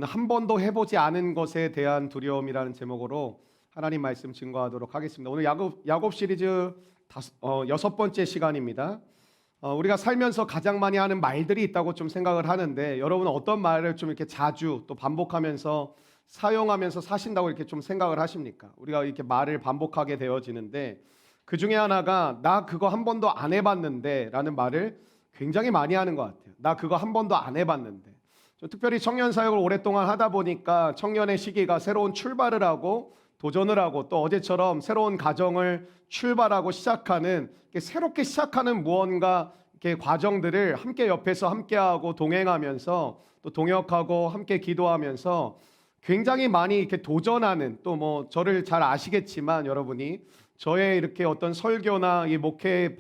오늘 한 번도 해보지 않은 것에 대한 두려움이라는 제목으로 하나님 말씀 증거하도록 하겠습니다. 오늘 야곱 시리즈 6번째 시간입니다. 우리가 살면서 가장 많이 하는 말들이 있다고 좀 생각을 하는데, 여러분은 어떤 말을 좀 이렇게 자주 또 반복하면서 사용하면서 사신다고 이렇게 좀 생각을 하십니까? 우리가 이렇게 말을 반복하게 되어지는데, 그 중에 하나가 나 그거 한 번도 안 해봤는데 라는 말을 굉장히 많이 하는 것 같아요. 나 그거 한 번도 안 해봤는데. 특별히 청년 사역을 오랫동안 하다 보니까 청년의 시기가 새로운 출발을 하고 도전을 하고 또 어제처럼 새로운 가정을 출발하고 시작하는, 새롭게 시작하는 무언가 이렇게 과정들을 함께 옆에서 함께하고 동행하면서 또 동역하고 함께 기도하면서 굉장히 많이 이렇게 도전하는, 또 뭐 저를 잘 아시겠지만 여러분이 저의 이렇게 어떤 설교나 이 목회의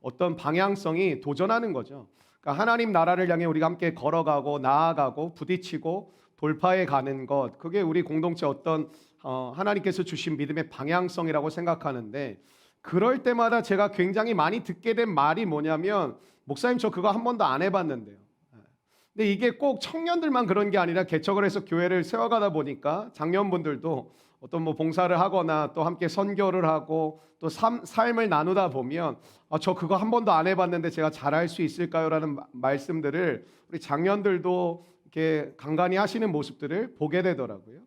어떤 방향성이 도전하는 거죠. 그러니까 하나님 나라를 향해 우리가 함께 걸어가고 나아가고 부딪히고 돌파해 가는 것, 그게 우리 공동체 어떤 하나님께서 주신 믿음의 방향성이라고 생각하는데, 그럴 때마다 제가 굉장히 많이 듣게 된 말이 뭐냐면, 목사님 저 그거 한 번도 안 해봤는데요. 근데 이게 꼭 청년들만 그런 게 아니라 개척을 해서 교회를 세워가다 보니까 장년분들도 어떤 뭐 봉사를 하거나 또 함께 선교를 하고 또 삶을 나누다 보면 저 그거 한 번도 안 해봤는데 제가 잘할 수 있을까요? 라는 말씀들을 우리 장년들도 이렇게 간간히 하시는 모습들을 보게 되더라고요.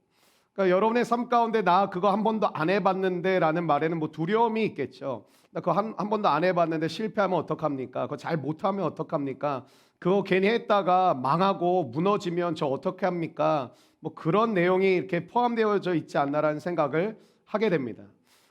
그러니까 여러분의 삶 가운데 나 그거 한 번도 안 해봤는데 라는 말에는 뭐 두려움이 있겠죠. 나 그거 한 번도 안 해봤는데 실패하면 어떡합니까? 그거 잘 못하면 어떡합니까? 그거 괜히 했다가 망하고 무너지면 저 어떻게 합니까? 뭐 그런 내용이 이렇게 포함되어져 있지 않나라는 생각을 하게 됩니다.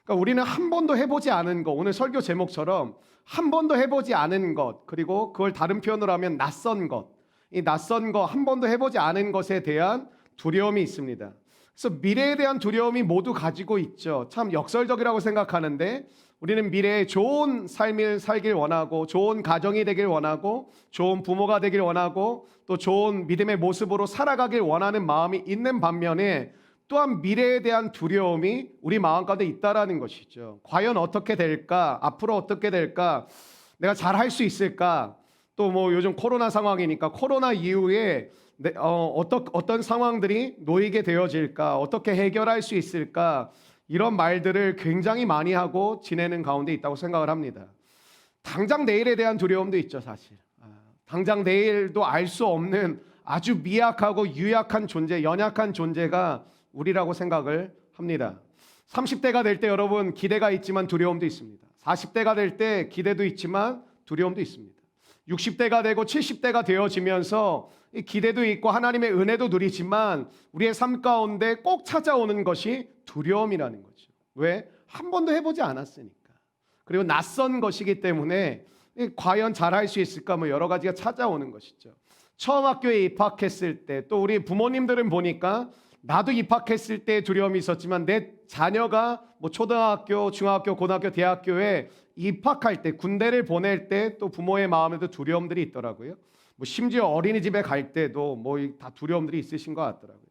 그러니까 우리는 한 번도 해보지 않은 것, 오늘 설교 제목처럼 한 번도 해보지 않은 것, 그리고 그걸 다른 표현으로 하면 낯선 것, 이 낯선 것, 한 번도 해보지 않은 것에 대한 두려움이 있습니다. 그래서 미래에 대한 두려움이 모두 가지고 있죠. 참 역설적이라고 생각하는데, 우리는 미래에 좋은 삶을 살길 원하고 좋은 가정이 되길 원하고 좋은 부모가 되길 원하고 또 좋은 믿음의 모습으로 살아가길 원하는 마음이 있는 반면에, 또한 미래에 대한 두려움이 우리 마음 가운데 있다라는 것이죠. 과연 어떻게 될까? 앞으로 어떻게 될까? 내가 잘 할 수 있을까? 또 뭐 요즘 코로나 상황이니까 코로나 이후에 어떤 상황들이 놓이게 되어질까? 어떻게 해결할 수 있을까? 이런 말들을 굉장히 많이 하고 지내는 가운데 있다고 생각을 합니다. 당장 내일에 대한 두려움도 있죠, 사실. 당장 내일도 알 수 없는 아주 미약하고 유약한 존재, 연약한 존재가 우리라고 생각을 합니다. 30대가 될 때 여러분 기대가 있지만 두려움도 있습니다. 40대가 될 때 기대도 있지만 두려움도 있습니다. 60대가 되고 70대가 되어지면서 기대도 있고 하나님의 은혜도 누리지만 우리의 삶 가운데 꼭 찾아오는 것이 두려움이라는 거죠. 왜? 한 번도 해보지 않았으니까. 그리고 낯선 것이기 때문에 과연 잘할 수 있을까, 뭐 여러 가지가 찾아오는 것이죠. 처음 학교에 입학했을 때, 또 우리 부모님들은 보니까 나도 입학했을 때 두려움이 있었지만 내 자녀가 뭐 초등학교, 중학교, 고등학교, 대학교에 입학할 때, 군대를 보낼 때 또 부모의 마음에도 두려움들이 있더라고요. 뭐 심지어 어린이집에 갈 때도 뭐 다 두려움들이 있으신 것 같더라고요.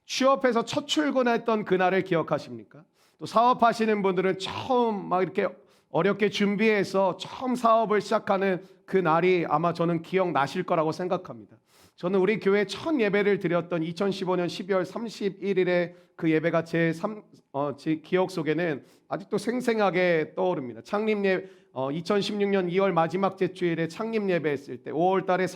취업해서 첫 출근했던 그날을 기억하십니까? 또 사업하시는 분들은 처음 막 이렇게 어렵게 준비해서 처음 사업을 시작하는 그 날이 아마 저는 기억나실 거라고 생각합니다. 저는 우리 교회 첫 예배를 드렸던 2015년 12월 31일에 그 예배가 제 기억 속에는 아직도 생생하게 떠오릅니다. 2016년 2월 마지막 주일에 창립 예배했을 때, 5월 달에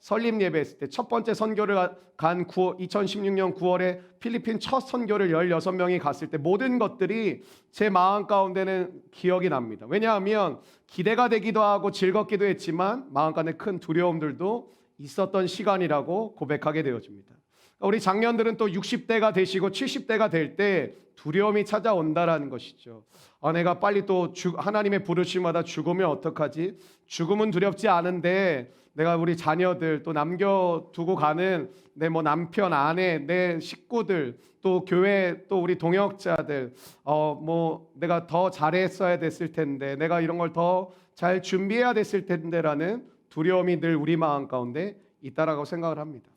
설립 예배했을 때, 첫 번째 선교를 간 2016년 9월에 필리핀 첫 선교를 16명이 갔을 때, 모든 것들이 제 마음 가운데는 기억이 납니다. 왜냐하면 기대가 되기도 하고 즐겁기도 했지만 마음 가운데 큰 두려움들도 있었던 시간이라고 고백하게 되어집니다. 우리 장년들은 또 60대가 되시고 70대가 될 때 두려움이 찾아온다라는 것이죠. 내가 빨리 또 하나님의 부르심마다 죽으면 어떡하지? 죽음은 두렵지 않은데 내가 우리 자녀들, 또 남겨두고 가는 내 뭐 남편, 아내, 내 식구들, 또 교회, 또 우리 동역자들, 뭐 내가 더 잘했어야 됐을 텐데, 내가 이런 걸 더 잘 준비해야 됐을 텐데라는 두려움이 늘 우리 마음 가운데 있다라고 생각을 합니다.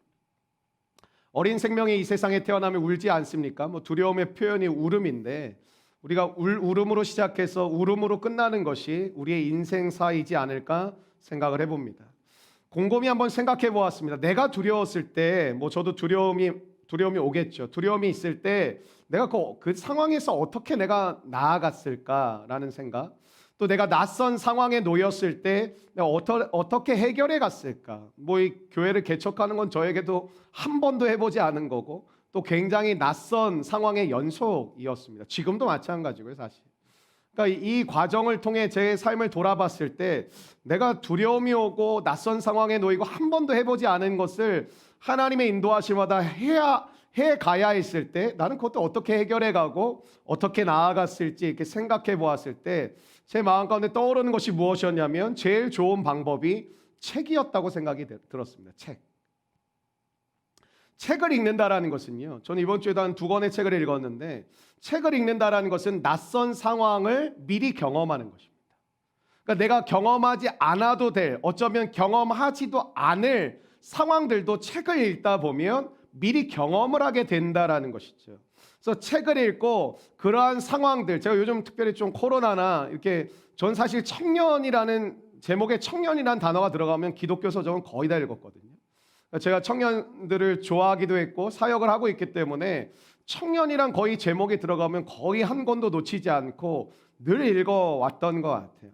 어린 생명이 이 세상에 태어나면 울지 않습니까? 뭐 두려움의 표현이 울음인데, 우리가 울음으로 시작해서 울음으로 끝나는 것이 우리의 인생사이지 않을까 생각을 해봅니다. 곰곰이 한번 생각해 보았습니다. 내가 두려웠을 때, 뭐 저도 두려움이 두려움이 오겠죠. 두려움이 있을 때 내가 그 상황에서 어떻게 내가 나아갔을까라는 생각, 또 내가 낯선 상황에 놓였을 때 내가 어떻게 해결해 갔을까. 뭐 이 교회를 개척하는 건 저에게도 한 번도 해보지 않은 거고 또 굉장히 낯선 상황의 연속이었습니다. 지금도 마찬가지고요, 사실. 그러니까 이 과정을 통해 제 삶을 돌아봤을 때 내가 두려움이 오고 낯선 상황에 놓이고 한 번도 해보지 않은 것을 하나님의 인도하심마다 해 가야 했을 때 나는 그것도 어떻게 해결해 가고 어떻게 나아갔을지 이렇게 생각해 보았을 때 제 마음 가운데 떠오르는 것이 무엇이었냐면 제일 좋은 방법이 책이었다고 생각이 들었습니다. 책을 읽는다라는 것은요. 저는 이번 주에도 한 2권의 책을 읽었는데 책을 읽는다라는 것은 낯선 상황을 미리 경험하는 것입니다. 그러니까 내가 경험하지 않아도 될, 어쩌면 경험하지도 않을 상황들도 책을 읽다 보면 미리 경험을 하게 된다라는 것이죠. 그래서 책을 읽고 그러한 상황들, 제가 요즘 특별히 좀 코로나나 이렇게 전 사실 청년이라는 제목에 청년이라는 단어가 들어가면 기독교 서적은 거의 다 읽었거든요. 제가 청년들을 좋아하기도 했고 사역을 하고 있기 때문에 청년이란 거의 제목에 들어가면 거의 한 권도 놓치지 않고 늘 읽어왔던 것 같아요.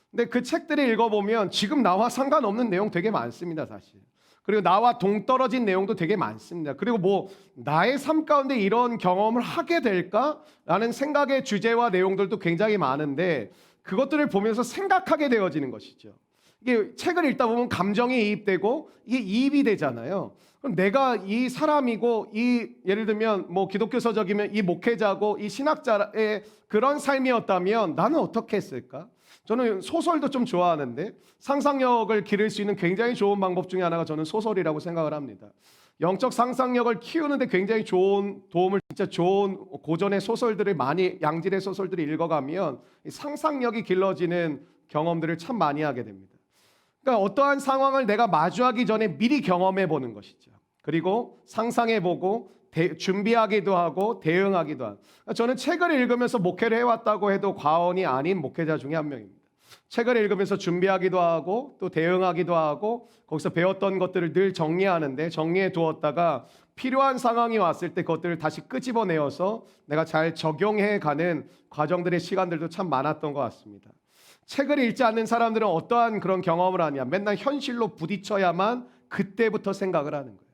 근데 그 책들을 읽어보면 지금 나와 상관없는 내용 되게 많습니다, 사실. 그리고 나와 동떨어진 내용도 되게 많습니다. 그리고 뭐 나의 삶 가운데 이런 경험을 하게 될까라는 생각의 주제와 내용들도 굉장히 많은데 그것들을 보면서 생각하게 되어지는 것이죠. 이게 책을 읽다 보면 감정이 이입되고 이게 이입이 되잖아요. 그럼 내가 이 사람이고 이 예를 들면 뭐 기독교 서적이면 이 목회자고 이 신학자의 그런 삶이었다면 나는 어떻게 했을까? 저는 소설도 좀 좋아하는데 상상력을 기를 수 있는 굉장히 좋은 방법 중에 하나가 저는 소설이라고 생각을 합니다. 영적 상상력을 키우는데 굉장히 좋은 도움을 진짜 좋은 고전의 소설들을 많이 양질의 소설들을 읽어가면 상상력이 길러지는 경험들을 참 많이 하게 됩니다. 그러니까 어떠한 상황을 내가 마주하기 전에 미리 경험해 보는 것이죠. 그리고 상상해 보고 준비하기도 하고 대응하기도 하고. 저는 책을 읽으면서 목회를 해왔다고 해도 과언이 아닌 목회자 중에 한 명입니다. 책을 읽으면서 준비하기도 하고 또 대응하기도 하고 거기서 배웠던 것들을 늘 정리하는데 정리해 두었다가 필요한 상황이 왔을 때 그것들을 다시 끄집어내어서 내가 잘 적용해 가는 과정들의 시간들도 참 많았던 것 같습니다. 책을 읽지 않는 사람들은 어떠한 그런 경험을 하냐? 맨날 현실로 부딪혀야만 그때부터 생각을 하는 거예요.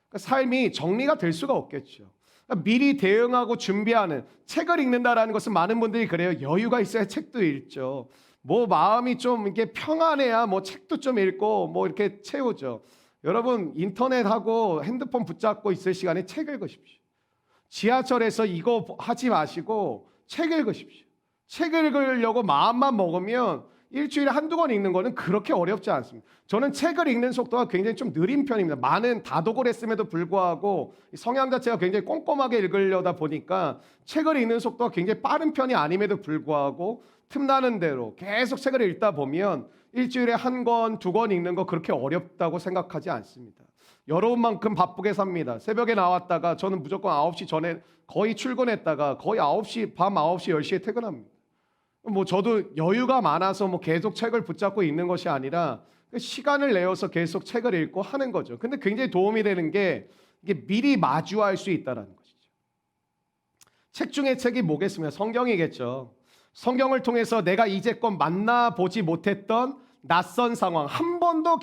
그러니까 삶이 정리가 될 수가 없겠죠. 그러니까 미리 대응하고 준비하는 책을 읽는다라는 것은 많은 분들이 그래요. 여유가 있어야 책도 읽죠. 뭐 마음이 좀 이렇게 평안해야 뭐 책도 좀 읽고 뭐 이렇게 채우죠. 여러분 인터넷하고 핸드폰 붙잡고 있을 시간에 책 읽으십시오. 지하철에서 이거 하지 마시고 책 읽으십시오. 책 읽으려고 마음만 먹으면 일주일에 한두 권 읽는 거는 그렇게 어렵지 않습니다. 저는 책을 읽는 속도가 굉장히 좀 느린 편입니다. 많은 다독을 했음에도 불구하고 성향 자체가 굉장히 꼼꼼하게 읽으려다 보니까 책을 읽는 속도가 굉장히 빠른 편이 아님에도 불구하고 틈나는 대로 계속 책을 읽다 보면 일주일에 한 권, 2권 읽는 거 그렇게 어렵다고 생각하지 않습니다. 여러분만큼 바쁘게 삽니다. 새벽에 나왔다가 저는 무조건 9시 전에 거의 출근했다가 거의 9시, 밤 9시, 10시에 퇴근합니다. 뭐 저도 여유가 많아서 뭐 계속 책을 붙잡고 있는 것이 아니라 시간을 내어서 계속 책을 읽고 하는 거죠. 근데 굉장히 도움이 되는 게 이게 미리 마주할 수 있다는 것이죠. 책 중에 책이 뭐겠습니까? 성경이겠죠. 성경을 통해서 내가 이제껏 만나보지 못했던 낯선 상황, 한 번도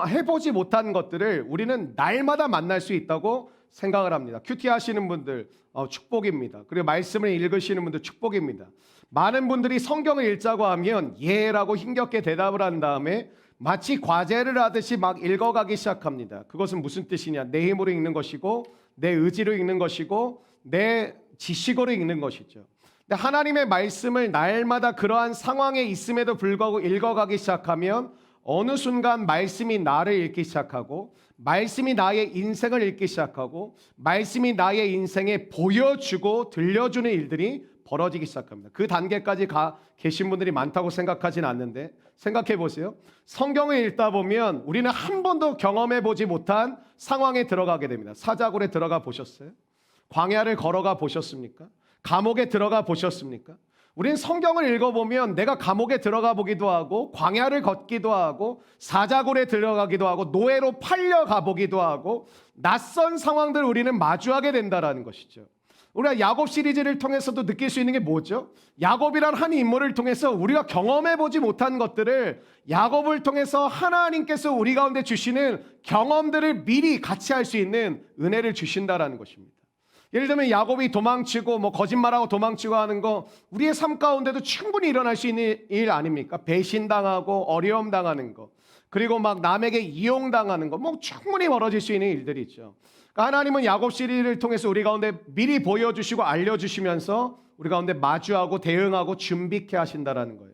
해보지 못한 것들을 우리는 날마다 만날 수 있다고 생각을 합니다. 큐티 하시는 분들 축복입니다. 그리고 말씀을 읽으시는 분들 축복입니다. 많은 분들이 성경을 읽자고 하면 예라고 힘겹게 대답을 한 다음에 마치 과제를 하듯이 막 읽어가기 시작합니다. 그것은 무슨 뜻이냐? 내 힘으로 읽는 것이고 내 의지로 읽는 것이고 내 지식으로 읽는 것이죠. 근데 하나님의 말씀을 날마다 그러한 상황에 있음에도 불구하고 읽어가기 시작하면 어느 순간 말씀이 나를 읽기 시작하고 말씀이 나의 인생을 읽기 시작하고 말씀이 나의 인생에 보여주고 들려주는 일들이 벌어지기 시작합니다. 그 단계까지 계신 분들이 많다고 생각하지는 않는데 생각해 보세요. 성경을 읽다 보면 우리는 한 번도 경험해 보지 못한 상황에 들어가게 됩니다. 사자굴에 들어가 보셨어요? 광야를 걸어가 보셨습니까? 감옥에 들어가 보셨습니까? 우리는 성경을 읽어보면 내가 감옥에 들어가 보기도 하고 광야를 걷기도 하고 사자굴에 들어가기도 하고 노예로 팔려가 보기도 하고 낯선 상황들 우리는 마주하게 된다라는 것이죠. 우리가 야곱 시리즈를 통해서도 느낄 수 있는 게 뭐죠? 야곱이란 한 인물을 통해서 우리가 경험해보지 못한 것들을 야곱을 통해서 하나님께서 우리 가운데 주시는 경험들을 미리 같이 할 수 있는 은혜를 주신다라는 것입니다. 예를 들면 야곱이 도망치고 거짓말하고 도망치고 하는 거 우리의 삶 가운데도 충분히 일어날 수 있는 일 아닙니까? 배신당하고 어려움 당하는 거, 그리고 남에게 이용당하는 거 충분히 벌어질 수 있는 일들이 있죠. 그러니까 하나님은 야곱 시리즈를 통해서 우리 가운데 미리 보여주시고 알려주시면서 우리 가운데 마주하고 대응하고 준비케 하신다라는 거예요.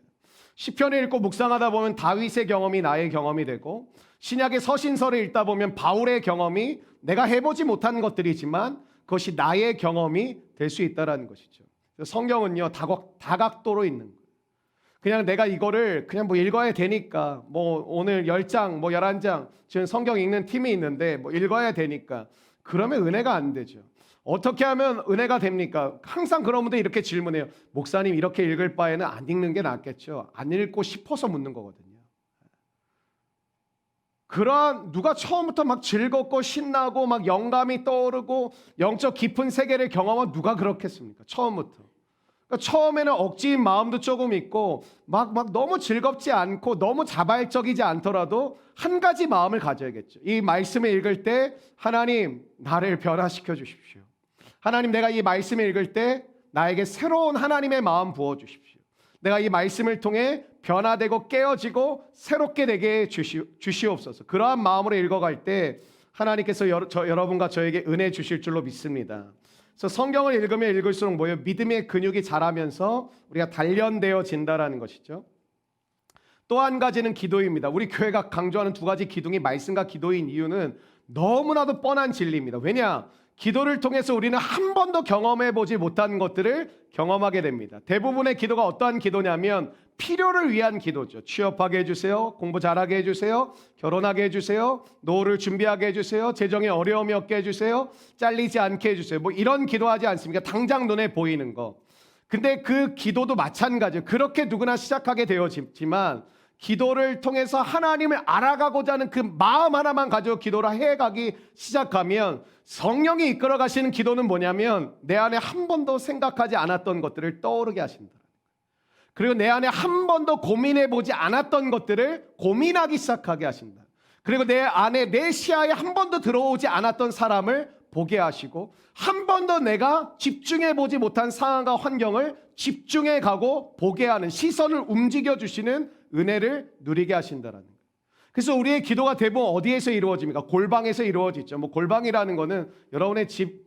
시편을 읽고 묵상하다 보면 다윗의 경험이 나의 경험이 되고, 신약의 서신서를 읽다 보면 바울의 경험이 내가 해보지 못한 것들이지만 그것이 나의 경험이 될 수 있다는 것이죠. 성경은요 다각도로 있는 거예요. 그냥 내가 이거를 그냥 읽어야 되니까 오늘 10장 11장 지금 성경 읽는 팀이 있는데 읽어야 되니까, 그러면 은혜가 안 되죠. 어떻게 하면 은혜가 됩니까? 항상 그런 분들 이렇게 질문해요. 목사님, 이렇게 읽을 바에는 안 읽는 게 낫겠죠. 안 읽고 싶어서 묻는 거거든요. 그러한 누가 처음부터 즐겁고 신나고 영감이 떠오르고 영적 깊은 세계를 경험한 누가 그렇겠습니까? 처음부터. 그러니까 처음에는 억지인 마음도 조금 있고 너무 즐겁지 않고 너무 자발적이지 않더라도 한 가지 마음을 가져야겠죠. 이 말씀을 읽을 때 하나님, 나를 변화시켜 주십시오. 하나님, 내가 이 말씀을 읽을 때 나에게 새로운 하나님의 마음 부어주십시오. 내가 이 말씀을 통해 변화되고 깨어지고 새롭게 되게 주시옵소서. 그러한 마음으로 읽어갈 때 하나님께서 여러분과 저에게 은혜 주실 줄로 믿습니다. 그래서 성경을 읽으면 읽을수록 믿음의 근육이 자라면서 우리가 단련되어진다라는 것이죠. 또 한 가지는 기도입니다. 우리 교회가 강조하는 두 가지 기둥이 말씀과 기도인 이유는 너무나도 뻔한 진리입니다. 왜냐? 기도를 통해서 우리는 한 번도 경험해보지 못한 것들을 경험하게 됩니다. 대부분의 기도가 어떠한 기도냐면 필요를 위한 기도죠. 취업하게 해주세요. 공부 잘하게 해주세요. 결혼하게 해주세요. 노후를 준비하게 해주세요. 재정에 어려움이 없게 해주세요. 잘리지 않게 해주세요. 이런 기도하지 않습니까? 당장 눈에 보이는 거. 근데 그 기도도 마찬가지예요. 그렇게 누구나 시작하게 되어지만 기도를 통해서 하나님을 알아가고자 하는 그 마음 하나만 가지고 기도를 해가기 시작하면 성령이 이끌어 가시는 기도는 뭐냐면 내 안에 한 번도 생각하지 않았던 것들을 떠오르게 하신다. 그리고 내 안에 한 번도 고민해 보지 않았던 것들을 고민하기 시작하게 하신다. 그리고 내 안에 내 시야에 한 번도 들어오지 않았던 사람을 보게 하시고, 한 번도 내가 집중해 보지 못한 상황과 환경을 집중해 가고 보게 하는, 시선을 움직여 주시는 은혜를 누리게 하신다라는 거예요. 그래서 우리의 기도가 대부분 어디에서 이루어집니까? 골방에서 이루어지죠. 골방이라는 거는 여러분의 집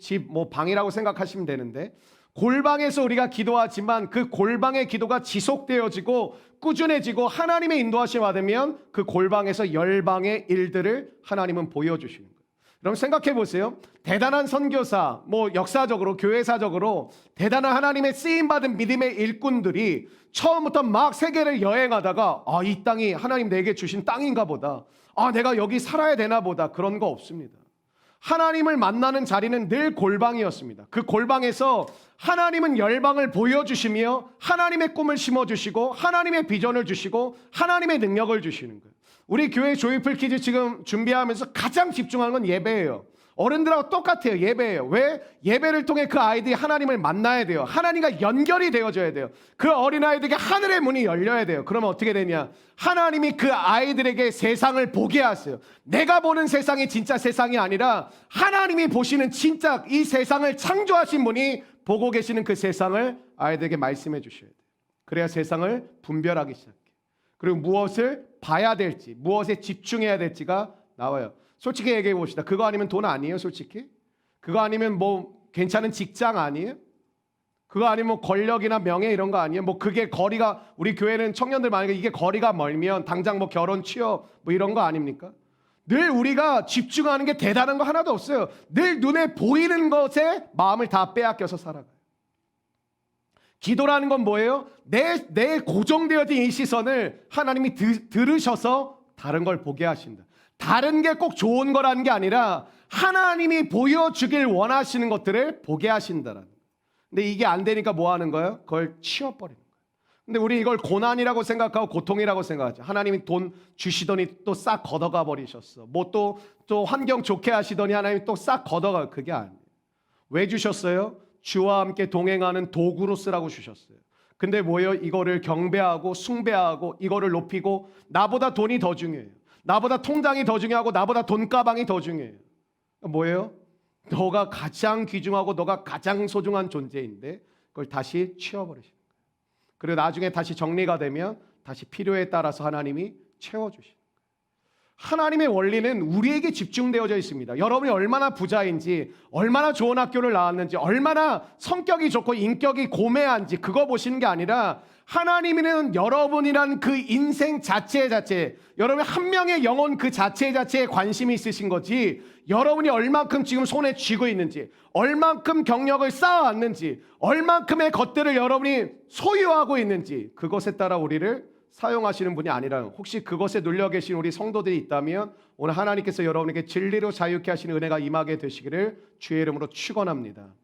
방이라고 생각하시면 되는데, 골방에서 우리가 기도하지만 그 골방의 기도가 지속되어지고 꾸준해지고 하나님의 인도하심 받으면 그 골방에서 열방의 일들을 하나님은 보여주시는 거예요. 여러분 생각해 보세요. 대단한 선교사, 역사적으로 교회사적으로 대단한 하나님의 쓰임받은 믿음의 일꾼들이 처음부터 막 세계를 여행하다가 이 땅이 하나님 내게 주신 땅인가 보다, 내가 여기 살아야 되나 보다, 그런 거 없습니다. 하나님을 만나는 자리는 늘 골방이었습니다. 그 골방에서 하나님은 열방을 보여주시며 하나님의 꿈을 심어주시고 하나님의 비전을 주시고 하나님의 능력을 주시는 거예요. 우리 교회 조이풀 키즈 지금 준비하면서 가장 집중하는 건 예배예요. 어른들하고 똑같아요. 예배예요. 왜? 예배를 통해 그 아이들이 하나님을 만나야 돼요. 하나님과 연결이 되어져야 돼요. 그 어린아이들에게 하늘의 문이 열려야 돼요. 그러면 어떻게 되냐? 하나님이 그 아이들에게 세상을 보게 하세요. 내가 보는 세상이 진짜 세상이 아니라 하나님이 보시는 진짜 이 세상을 창조하신 분이 보고 계시는 그 세상을 아이들에게 말씀해 주셔야 돼요. 그래야 세상을 분별하기 시작해요. 그리고 무엇을 봐야 될지, 무엇에 집중해야 될지가 나와요. 솔직히 얘기해 봅시다. 그거 아니면 돈 아니에요, 솔직히? 그거 아니면 괜찮은 직장 아니에요? 그거 아니면 권력이나 명예 이런 거 아니에요? 그게 거리가, 우리 교회는 청년들 만약에 이게 거리가 멀면 당장 결혼, 취업 이런 거 아닙니까? 늘 우리가 집중하는 게 대단한 거 하나도 없어요. 늘 눈에 보이는 것에 마음을 다 빼앗겨서 살아가요. 기도라는 건 뭐예요? 내 고정되어진 이 시선을 하나님이 들으셔서 다른 걸 보게 하신다. 다른 게 꼭 좋은 거라는 게 아니라 하나님이 보여주길 원하시는 것들을 보게 하신다라는 거예요. 근데 이게 안 되니까 뭐 하는 거예요? 그걸 치워버리는 거예요. 근데 우리 이걸 고난이라고 생각하고 고통이라고 생각하죠. 하나님이 돈 주시더니 또 싹 걷어가 버리셨어. 뭐 또 환경 좋게 하시더니 하나님이 또 싹 걷어가. 그게 아니에요. 왜 주셨어요? 주와 함께 동행하는 도구로 쓰라고 주셨어요. 근데 뭐예요? 이거를 경배하고 숭배하고 이거를 높이고 나보다 돈이 더 중요해요. 나보다 통장이 더 중요하고 나보다 돈가방이 더 중요해요. 뭐예요? 너가 가장 귀중하고 너가 가장 소중한 존재인데 그걸 다시 치워버리시는 거예요. 그리고 나중에 다시 정리가 되면 다시 필요에 따라서 하나님이 채워주시는 거예요. 하나님의 원리는 우리에게 집중되어져 있습니다. 여러분이 얼마나 부자인지, 얼마나 좋은 학교를 나왔는지, 얼마나 성격이 좋고 인격이 고매한지 그거 보시는 게 아니라 하나님은 여러분이란 그 인생 자체, 여러분 한 명의 영혼 그 자체에 관심이 있으신 거지, 여러분이 얼만큼 지금 손에 쥐고 있는지, 얼만큼 경력을 쌓아왔는지, 얼만큼의 것들을 여러분이 소유하고 있는지 그것에 따라 우리를 사용하시는 분이 아니라는, 혹시 그것에 눌려 계신 우리 성도들이 있다면 오늘 하나님께서 여러분에게 진리로 자유케 하시는 은혜가 임하게 되시기를 주의 이름으로 축원합니다.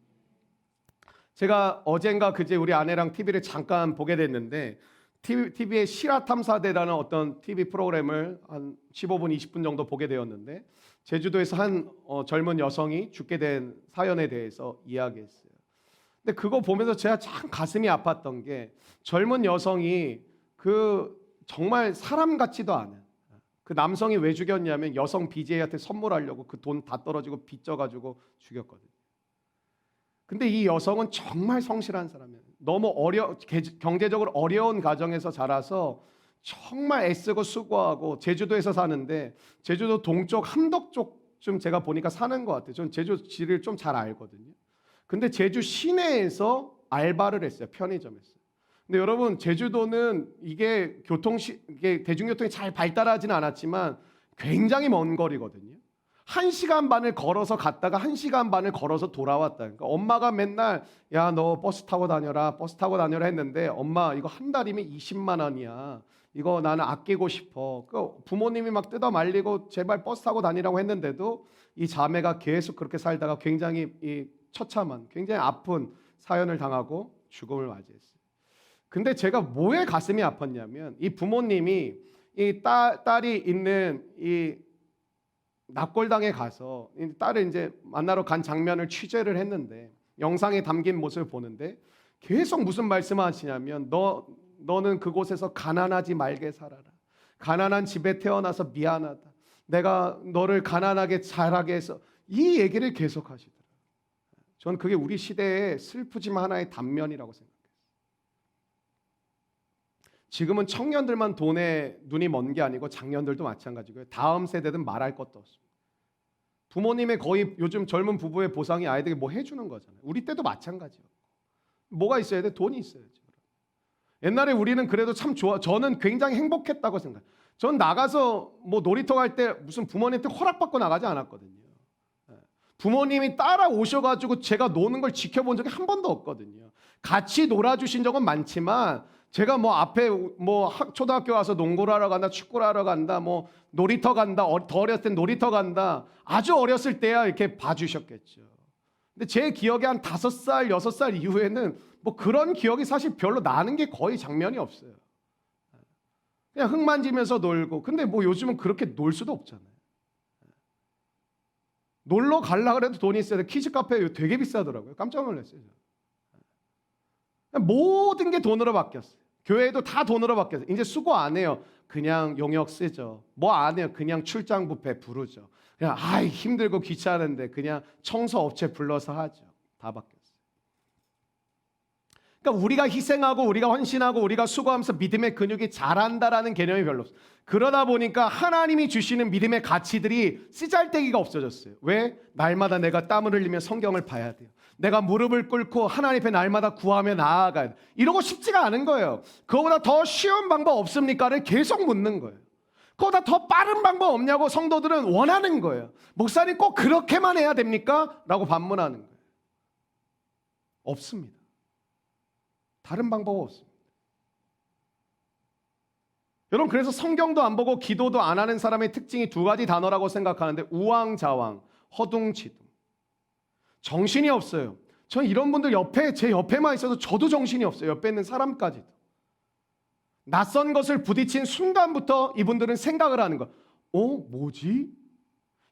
제가 어젠가 그제 우리 아내랑 TV를 잠깐 보게 됐는데 TV에 실화탐사대라는 어떤 TV 프로그램을 한 15분 20분 정도 보게 되었는데 제주도에서 한 젊은 여성이 죽게 된 사연에 대해서 이야기했어요. 근데 그거 보면서 제가 참 가슴이 아팠던 게 젊은 여성이 그 정말 사람 같지도 않은 그 남성이 왜 죽였냐면 여성 BJ한테 선물하려고 그 돈 다 떨어지고 빚져가지고 죽였거든요. 근데 이 여성은 정말 성실한 사람이에요. 너무 경제적으로 어려운 가정에서 자라서 정말 애쓰고 수고하고 제주도에서 사는데 제주도 동쪽 함덕 쪽쯤 제가 보니까 사는 것 같아요. 저는 제주지를 좀 잘 알거든요. 근데 제주 시내에서 알바를 했어요. 편의점에서. 근데 여러분 제주도는 이게 대중교통이 잘 발달하지는 않았지만 굉장히 먼 거리거든요. 1시간 반을 걸어서 갔다가 1시간 반을 걸어서 돌아왔다. 그러니까 엄마가 맨날 야, 너 버스 타고 다녀라 했는데 엄마 이거 한 달이면 20만 원이야. 이거 나는 아끼고 싶어. 그 부모님이 막 뜯어 말리고 제발 버스 타고 다니라고 했는데도 이 자매가 계속 그렇게 살다가 굉장히 처참한, 굉장히 아픈 사연을 당하고 죽음을 맞이했어요. 근데 제가 뭐에 가슴이 아팠냐면 이 부모님이 이 딸이 있는 이 납골당에 가서 이 딸을 이제 만나러 간 장면을 취재를 했는데 영상에 담긴 모습을 보는데 계속 무슨 말씀을 하시냐면 너는 그곳에서 가난하지 말게 살아라. 가난한 집에 태어나서 미안하다. 내가 너를 가난하게 자라게 해서 이 얘기를 계속 하시더라고요. 저는 그게 우리 시대의 슬프지만 하나의 단면이라고 생각해요. 지금은 청년들만 돈에 눈이 먼 게 아니고 장년들도 마찬가지고요. 다음 세대든 말할 것도 없습니다. 부모님의 거의 요즘 젊은 부부의 보상이 아이들에게 뭐 해주는 거잖아요. 우리 때도 마찬가지예요. 뭐가 있어야 돼? 돈이 있어야죠. 옛날에 우리는 그래도 참 저는 굉장히 행복했다고 생각해요. 전 나가서 뭐 놀이터 갈 때 무슨 부모님한테 허락받고 나가지 않았거든요. 부모님이 따라오셔가지고 제가 노는 걸 지켜본 적이 한 번도 없거든요. 같이 놀아주신 적은 많지만 제가 뭐 앞에 뭐 초등학교 가서 농구를 하러 간다, 축구를 하러 간다, 뭐 놀이터 간다, 더 어렸을 땐 놀이터 간다, 아주 어렸을 때야 이렇게 봐주셨겠죠. 근데 제 기억에 한 5살, 6살 이후에는 뭐 그런 기억이 사실 별로 나는 게 거의 장면이 없어요. 그냥 흙 만지면서 놀고. 근데 뭐 요즘은 그렇게 놀 수도 없잖아요. 놀러 가려고 해도 돈이 있어야 돼. 키즈 카페 되게 비싸더라고요. 깜짝 놀랐어요. 모든 게 돈으로 바뀌었어요. 교회도 다 돈으로 바뀌었어요. 이제 수고 안 해요. 그냥 용역 쓰죠. 뭐 안 해요. 그냥 출장 뷔페 부르죠. 그냥 힘들고 귀찮은데 그냥 청소업체 불러서 하죠. 다 바뀌었어요. 그러니까 우리가 희생하고 우리가 헌신하고 우리가 수고하면서 믿음의 근육이 자란다라는 개념이 별로 없어요. 그러다 보니까 하나님이 주시는 믿음의 가치들이 쓰잘데기가 없어졌어요. 왜? 날마다 내가 땀을 흘리며 성경을 봐야 돼요. 내가 무릎을 꿇고 하나님 앞에 날마다 구하며 나아가야 돼. 이러고 싶지가 않은 거예요. 그거보다 더 쉬운 방법 없습니까를 계속 묻는 거예요. 그거보다 더 빠른 방법 없냐고 성도들은 원하는 거예요. 목사님 꼭 그렇게만 해야 됩니까? 라고 반문하는 거예요. 없습니다. 다른 방법은 없습니다. 여러분, 그래서 성경도 안 보고 기도도 안 하는 사람의 특징이 2가지 단어라고 생각하는데 우왕좌왕, 허둥지둥. 정신이 없어요. 전 이런 분들 제 옆에만 있어도 저도 정신이 없어요. 옆에 있는 사람까지도. 낯선 것을 부딪힌 순간부터 이분들은 생각을 하는 거야. 뭐지?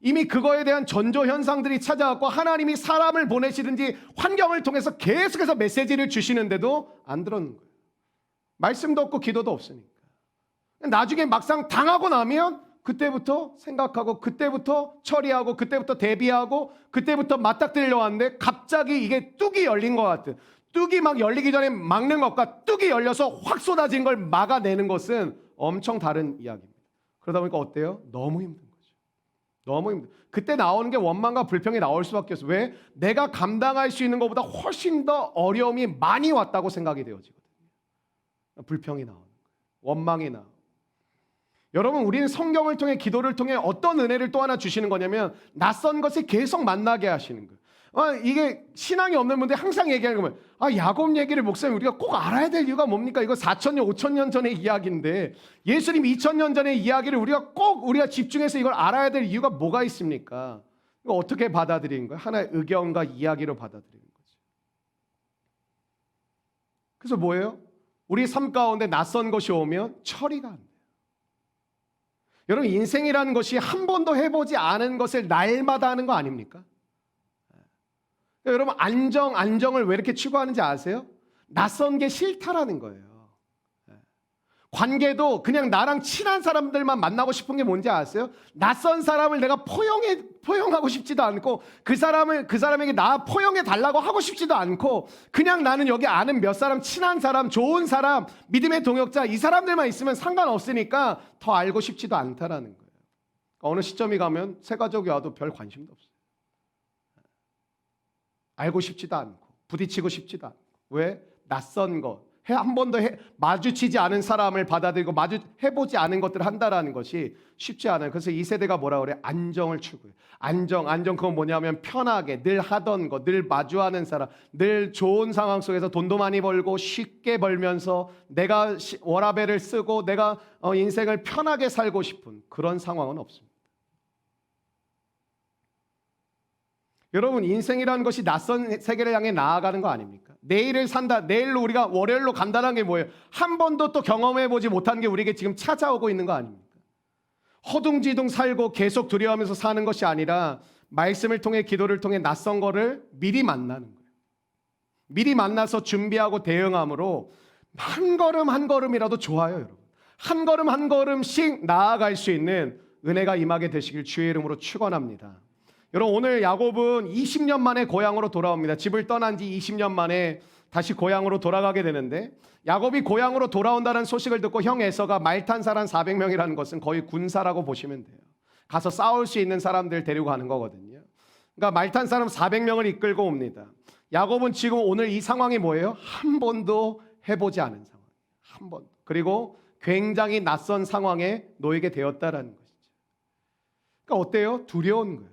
이미 그거에 대한 전조 현상들이 찾아왔고 하나님이 사람을 보내시든지 환경을 통해서 계속해서 메시지를 주시는데도 안 들었는 거예요. 말씀도 없고 기도도 없으니까. 나중에 막상 당하고 나면 그때부터 생각하고 그때부터 처리하고 그때부터 대비하고 그때부터 맞닥뜨리려고 하는데 갑자기 이게 뚝이 열린 것 같은, 뚝이 막 열리기 전에 막는 것과 뚝이 열려서 확 쏟아진 걸 막아내는 것은 엄청 다른 이야기입니다. 그러다 보니까 어때요? 너무 힘든 거죠. 너무 힘든. 그때 나오는 게 원망과 불평이 나올 수밖에 없어요. 왜? 내가 감당할 수 있는 것보다 훨씬 더 어려움이 많이 왔다고 생각이 되어지거든요. 불평이 나오는 거예요. 원망이 나오고. 여러분, 우리는 성경을 통해 기도를 통해 어떤 은혜를 또 하나 주시는 거냐면 낯선 것을 계속 만나게 하시는 거예요. 이게 신앙이 없는 분들이 항상 얘기하는 거면 야곱 얘기를 목사님 우리가 꼭 알아야 될 이유가 뭡니까? 이거 4,000년, 5,000년 전의 이야기인데 예수님 2,000년 전의 이야기를 우리가 집중해서 이걸 알아야 될 이유가 뭐가 있습니까? 이거 어떻게 받아들이는 거예요? 하나의 의견과 이야기로 받아들이는 거죠. 그래서 뭐예요? 우리 삶 가운데 낯선 것이 오면 처리가 안 돼요. 여러분, 인생이라는 것이 한 번도 해보지 않은 것을 날마다 하는 거 아닙니까? 여러분, 안정을 왜 이렇게 추구하는지 아세요? 낯선 게 싫다라는 거예요. 관계도 그냥 나랑 친한 사람들만 만나고 싶은 게 뭔지 아세요? 낯선 사람을 내가 포용하고 싶지도 않고 그 사람에게 나 포용해 달라고 하고 싶지도 않고 그냥 나는 여기 아는 몇 사람, 친한 사람, 좋은 사람, 믿음의 동역자 이 사람들만 있으면 상관없으니까 더 알고 싶지도 않다라는 거예요. 어느 시점이 가면 새 가족이 와도 별 관심도 없어요. 알고 싶지도 않고 부딪히고 싶지도 않고. 왜? 낯선 것. 한 번도 마주치지 않은 사람을 받아들이고 해보지 않은 것들을 한다라는 것이 쉽지 않아요. 그래서 이 세대가 뭐라 그래? 안정을 추구해요. 안정 그건 뭐냐면 편하게 늘 하던 거, 늘 마주하는 사람, 늘 좋은 상황 속에서 돈도 많이 벌고 쉽게 벌면서 내가 워라밸을 쓰고 내가 인생을 편하게 살고 싶은 그런 상황은 없습니다. 여러분, 인생이라는 것이 낯선 세계를 향해 나아가는 거 아닙니까? 내일을 산다, 내일로 우리가 월요일로 간다는 게 뭐예요? 한 번도 또 경험해보지 못한 게 우리에게 지금 찾아오고 있는 거 아닙니까? 허둥지둥 살고 계속 두려워하면서 사는 것이 아니라 말씀을 통해 기도를 통해 낯선 거를 미리 만나는 거예요. 미리 만나서 준비하고 대응함으로 한 걸음 한 걸음이라도 좋아요, 여러분. 한 걸음 한 걸음씩 나아갈 수 있는 은혜가 임하게 되시길 주의 이름으로 축원합니다. 여러분, 오늘 야곱은 20년 만에 고향으로 돌아옵니다. 집을 떠난 지 20년 만에 다시 고향으로 돌아가게 되는데 야곱이 고향으로 돌아온다는 소식을 듣고 형 에서가 말 탄 사람 400명이라는 것은 거의 군사라고 보시면 돼요. 가서 싸울 수 있는 사람들 데리고 가는 거거든요. 그러니까 말 탄 사람 400명을 이끌고 옵니다. 야곱은 지금 오늘 이 상황이 뭐예요? 한 번도 해보지 않은 상황. 한 번. 그리고 굉장히 낯선 상황에 놓이게 되었다라는 것이죠. 그러니까 어때요? 두려운 거예요.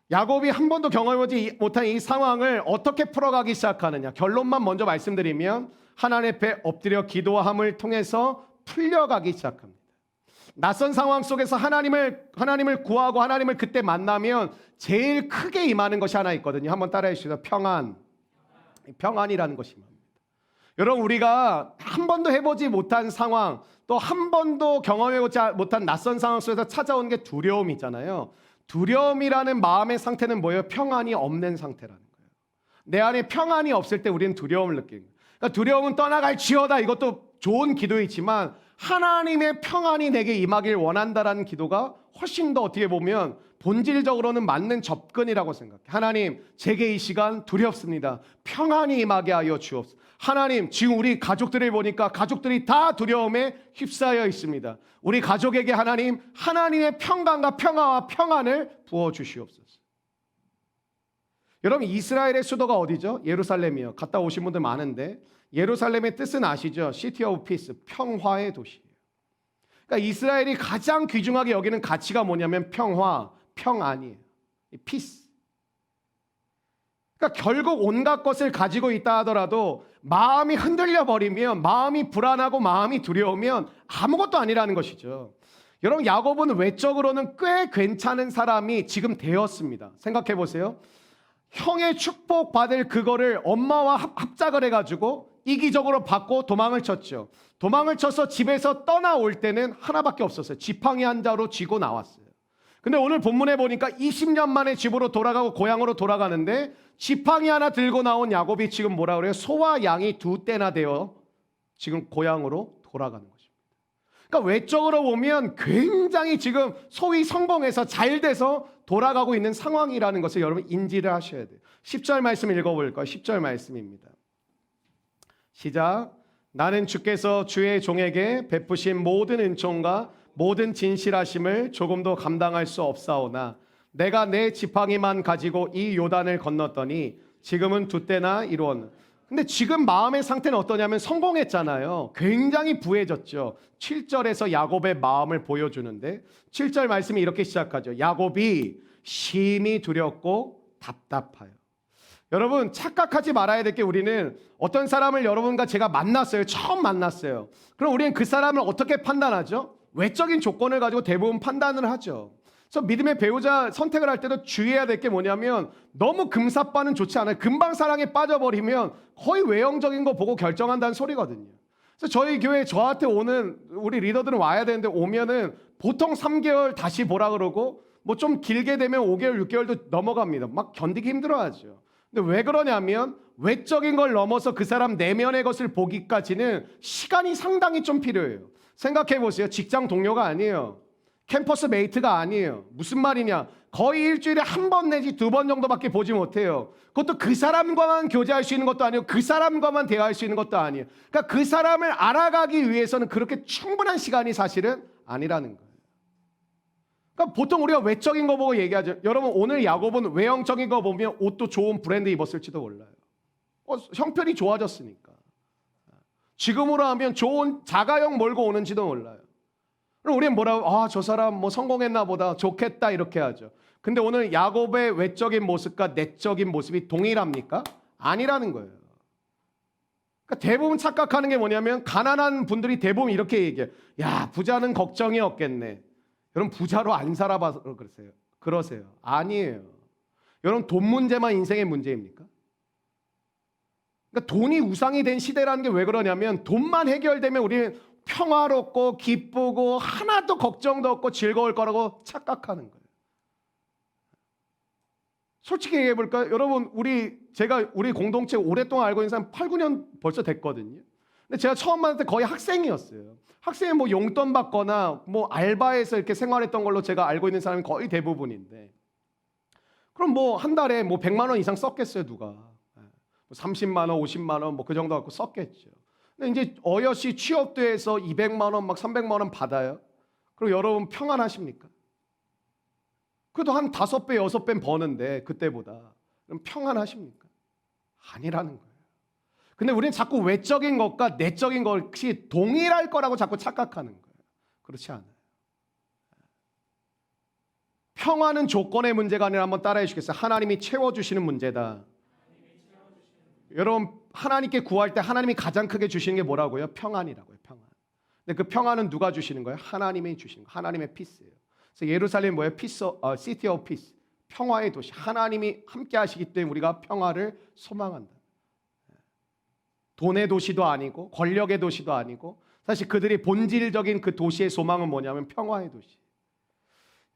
야곱이 한 번도 경험하지 못한 이 상황을 어떻게 풀어가기 시작하느냐. 결론만 먼저 말씀드리면 하나님 앞에 엎드려 기도함을 통해서 풀려가기 시작합니다. 낯선 상황 속에서 하나님을 구하고 하나님을 그때 만나면 제일 크게 임하는 것이 하나 있거든요. 한번 따라해 주시죠. 평안이라는 것이 임합니다. 여러분, 우리가 한 번도 해보지 못한 상황, 또 한 번도 경험해보지 못한 낯선 상황 속에서 찾아오는 게 두려움이잖아요. 두려움이라는 마음의 상태는 뭐예요? 평안이 없는 상태라는 거예요. 내 안에 평안이 없을 때 우리는 두려움을 느끼는 거예요. 그러니까 두려움은 떠나갈지어다, 이것도 좋은 기도이지만 하나님의 평안이 내게 임하길 원한다라는 기도가 훨씬 더 어떻게 보면 본질적으로는 맞는 접근이라고 생각해요. 하나님, 제게 이 시간 두렵습니다. 평안이 임하게 하여 주옵소서. 하나님, 지금 우리 가족들을 보니까 가족들이 다 두려움에 휩싸여 있습니다. 우리 가족에게 하나님, 하나님의 평강과 평화와 평안을 부어주시옵소서. 여러분, 이스라엘의 수도가 어디죠? 예루살렘이요. 갔다 오신 분들 많은데 예루살렘의 뜻은 아시죠? City of Peace, 평화의 도시예요. 그러니까 이스라엘이 가장 귀중하게 여기는 가치가 뭐냐면 평화, 평안이에요. Peace. 그러니까 결국 온갖 것을 가지고 있다 하더라도 마음이 흔들려 버리면, 마음이 불안하고 마음이 두려우면 아무것도 아니라는 것이죠. 여러분, 야곱은 외적으로는 꽤 괜찮은 사람이 지금 되었습니다. 생각해 보세요. 형의 축복받을 그거를 엄마와 합작을 해가지고 이기적으로 받고 도망을 쳤죠. 도망을 쳐서 집에서 떠나올 때는 하나밖에 없었어요. 지팡이 한 자로 쥐고 나왔어요. 근데 오늘 본문에 보니까 20년 만에 집으로 돌아가고 고향으로 돌아가는데 지팡이 하나 들고 나온 야곱이 지금 뭐라 그래요? 소와 양이 두 떼나 되어 지금 고향으로 돌아가는 거죠. 그러니까 외적으로 보면 굉장히 지금 소위 성공해서 잘 돼서 돌아가고 있는 상황이라는 것을 여러분 인지를 하셔야 돼요. 10절 말씀 읽어볼까요? 10절 말씀입니다. 시작. 나는 주께서 주의 종에게 베푸신 모든 은총과 모든 진실하심을 조금도 감당할 수 없사오나 내가 내 지팡이만 가지고 이 요단을 건넜더니 지금은 두 때나 이루었노라. 근데 지금 마음의 상태는 어떠냐면 성공했잖아요. 굉장히 부해졌죠. 7절에서 야곱의 마음을 보여주는데 7절 말씀이 이렇게 시작하죠. 야곱이 심히 두렵고 답답하여. 여러분 착각하지 말아야 될 게 우리는 어떤 사람을 여러분과 제가 만났어요. 처음 만났어요. 그럼 우리는 그 사람을 어떻게 판단하죠? 외적인 조건을 가지고 대부분 판단을 하죠. 그래서 믿음의 배우자 선택을 할 때도 주의해야 될 게 뭐냐면 너무 금사빠는 좋지 않아요. 금방 사랑에 빠져버리면 거의 외형적인 거 보고 결정한다는 소리거든요. 그래서 저희 교회에 저한테 오는 우리 리더들은 와야 되는데 오면은 보통 3개월 다시 보라 그러고 뭐 좀 길게 되면 5개월, 6개월도 넘어갑니다. 막 견디기 힘들어하죠. 근데 왜 그러냐면 외적인 걸 넘어서 그 사람 내면의 것을 보기까지는 시간이 상당히 좀 필요해요. 생각해 보세요. 직장 동료가 아니에요. 캠퍼스 메이트가 아니에요. 무슨 말이냐? 거의 일주일에 한 번 내지 두 번 정도밖에 보지 못해요. 그것도 그 사람과만 교제할 수 있는 것도 아니고 그 사람과만 대화할 수 있는 것도 아니에요. 그러니까 그 사람을 알아가기 위해서는 그렇게 충분한 시간이 사실은 아니라는 거예요. 그러니까 보통 우리가 외적인 거 보고 얘기하죠. 여러분 오늘 야곱은 외형적인 거 보면 옷도 좋은 브랜드 입었을지도 몰라요. 형편이 좋아졌으니까. 지금으로 하면 좋은 자가용 몰고 오는지도 몰라요. 그럼 우리는 뭐라고? 저 사람 뭐 성공했나 보다. 좋겠다 이렇게 하죠. 근데 오늘 야곱의 외적인 모습과 내적인 모습이 동일합니까? 아니라는 거예요. 그러니까 대부분 착각하는 게 뭐냐면 가난한 분들이 대부분 이렇게 얘기해요. 야, 부자는 걱정이 없겠네. 여러분 부자로 안 살아봐서 그러세요. 아니에요. 여러분 돈 문제만 인생의 문제입니까? 그러니까 돈이 우상이 된 시대라는 게 왜 그러냐면 돈만 해결되면 우리는 평화롭고 기쁘고 하나도 걱정도 없고 즐거울 거라고 착각하는 거예요. 솔직히 얘기해 볼까요? 여러분 제가 우리 공동체 오랫동안 알고 있는 사람 8, 9년 벌써 됐거든요. 근데 제가 처음 만날 때 거의 학생이었어요. 학생이 뭐 용돈 받거나 뭐 알바해서 이렇게 생활했던 걸로 제가 알고 있는 사람이 거의 대부분인데 그럼 뭐 한 달에 뭐 100만 원 이상 썼겠어요, 누가? 30만 원, 50만 원 뭐 그 정도 갖고 썼겠죠. 근데 이제 어여시 취업도 해서 200만 원, 막 300만 원 받아요. 그럼 여러분 평안하십니까? 그래도 한 5배, 6배 버는데 그때보다. 그럼 평안하십니까? 아니라는 거예요. 근데 우리는 자꾸 외적인 것과 내적인 것이 동일할 거라고 자꾸 착각하는 거예요. 그렇지 않아요. 평안은 조건의 문제가 아니라 한번 따라해 주시겠어요? 하나님이 채워주시는 문제다. 여러분 하나님께 구할 때 하나님이 가장 크게 주시는 게 뭐라고요? 평안이라고요. 평안. 근데 그 평안은 누가 주시는 거예요? 하나님이 주시는 거예요. 하나님의 피스예요. 그래서 예루살렘 뭐예요? 시티 오브 피스. 평화의 도시. 하나님이 함께 하시기 때문에 우리가 평화를 소망한다. 돈의 도시도 아니고 권력의 도시도 아니고 사실 그들이 본질적인 그 도시의 소망은 뭐냐면 평화의 도시.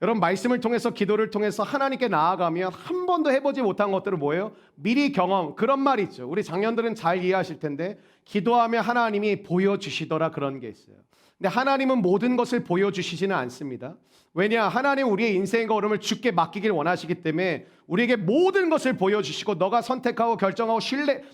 여러분 말씀을 통해서 기도를 통해서 하나님께 나아가면 한 번도 해보지 못한 것들은 뭐예요? 미리 경험. 그런 말 있죠. 우리 장년들은 잘 이해하실 텐데 기도하면 하나님이 보여주시더라 그런 게 있어요. 근데 하나님은 모든 것을 보여주시지는 않습니다. 왜냐? 하나님 우리의 인생의 걸음을 주께 맡기길 원하시기 때문에 우리에게 모든 것을 보여주시고 너가 선택하고 결정하고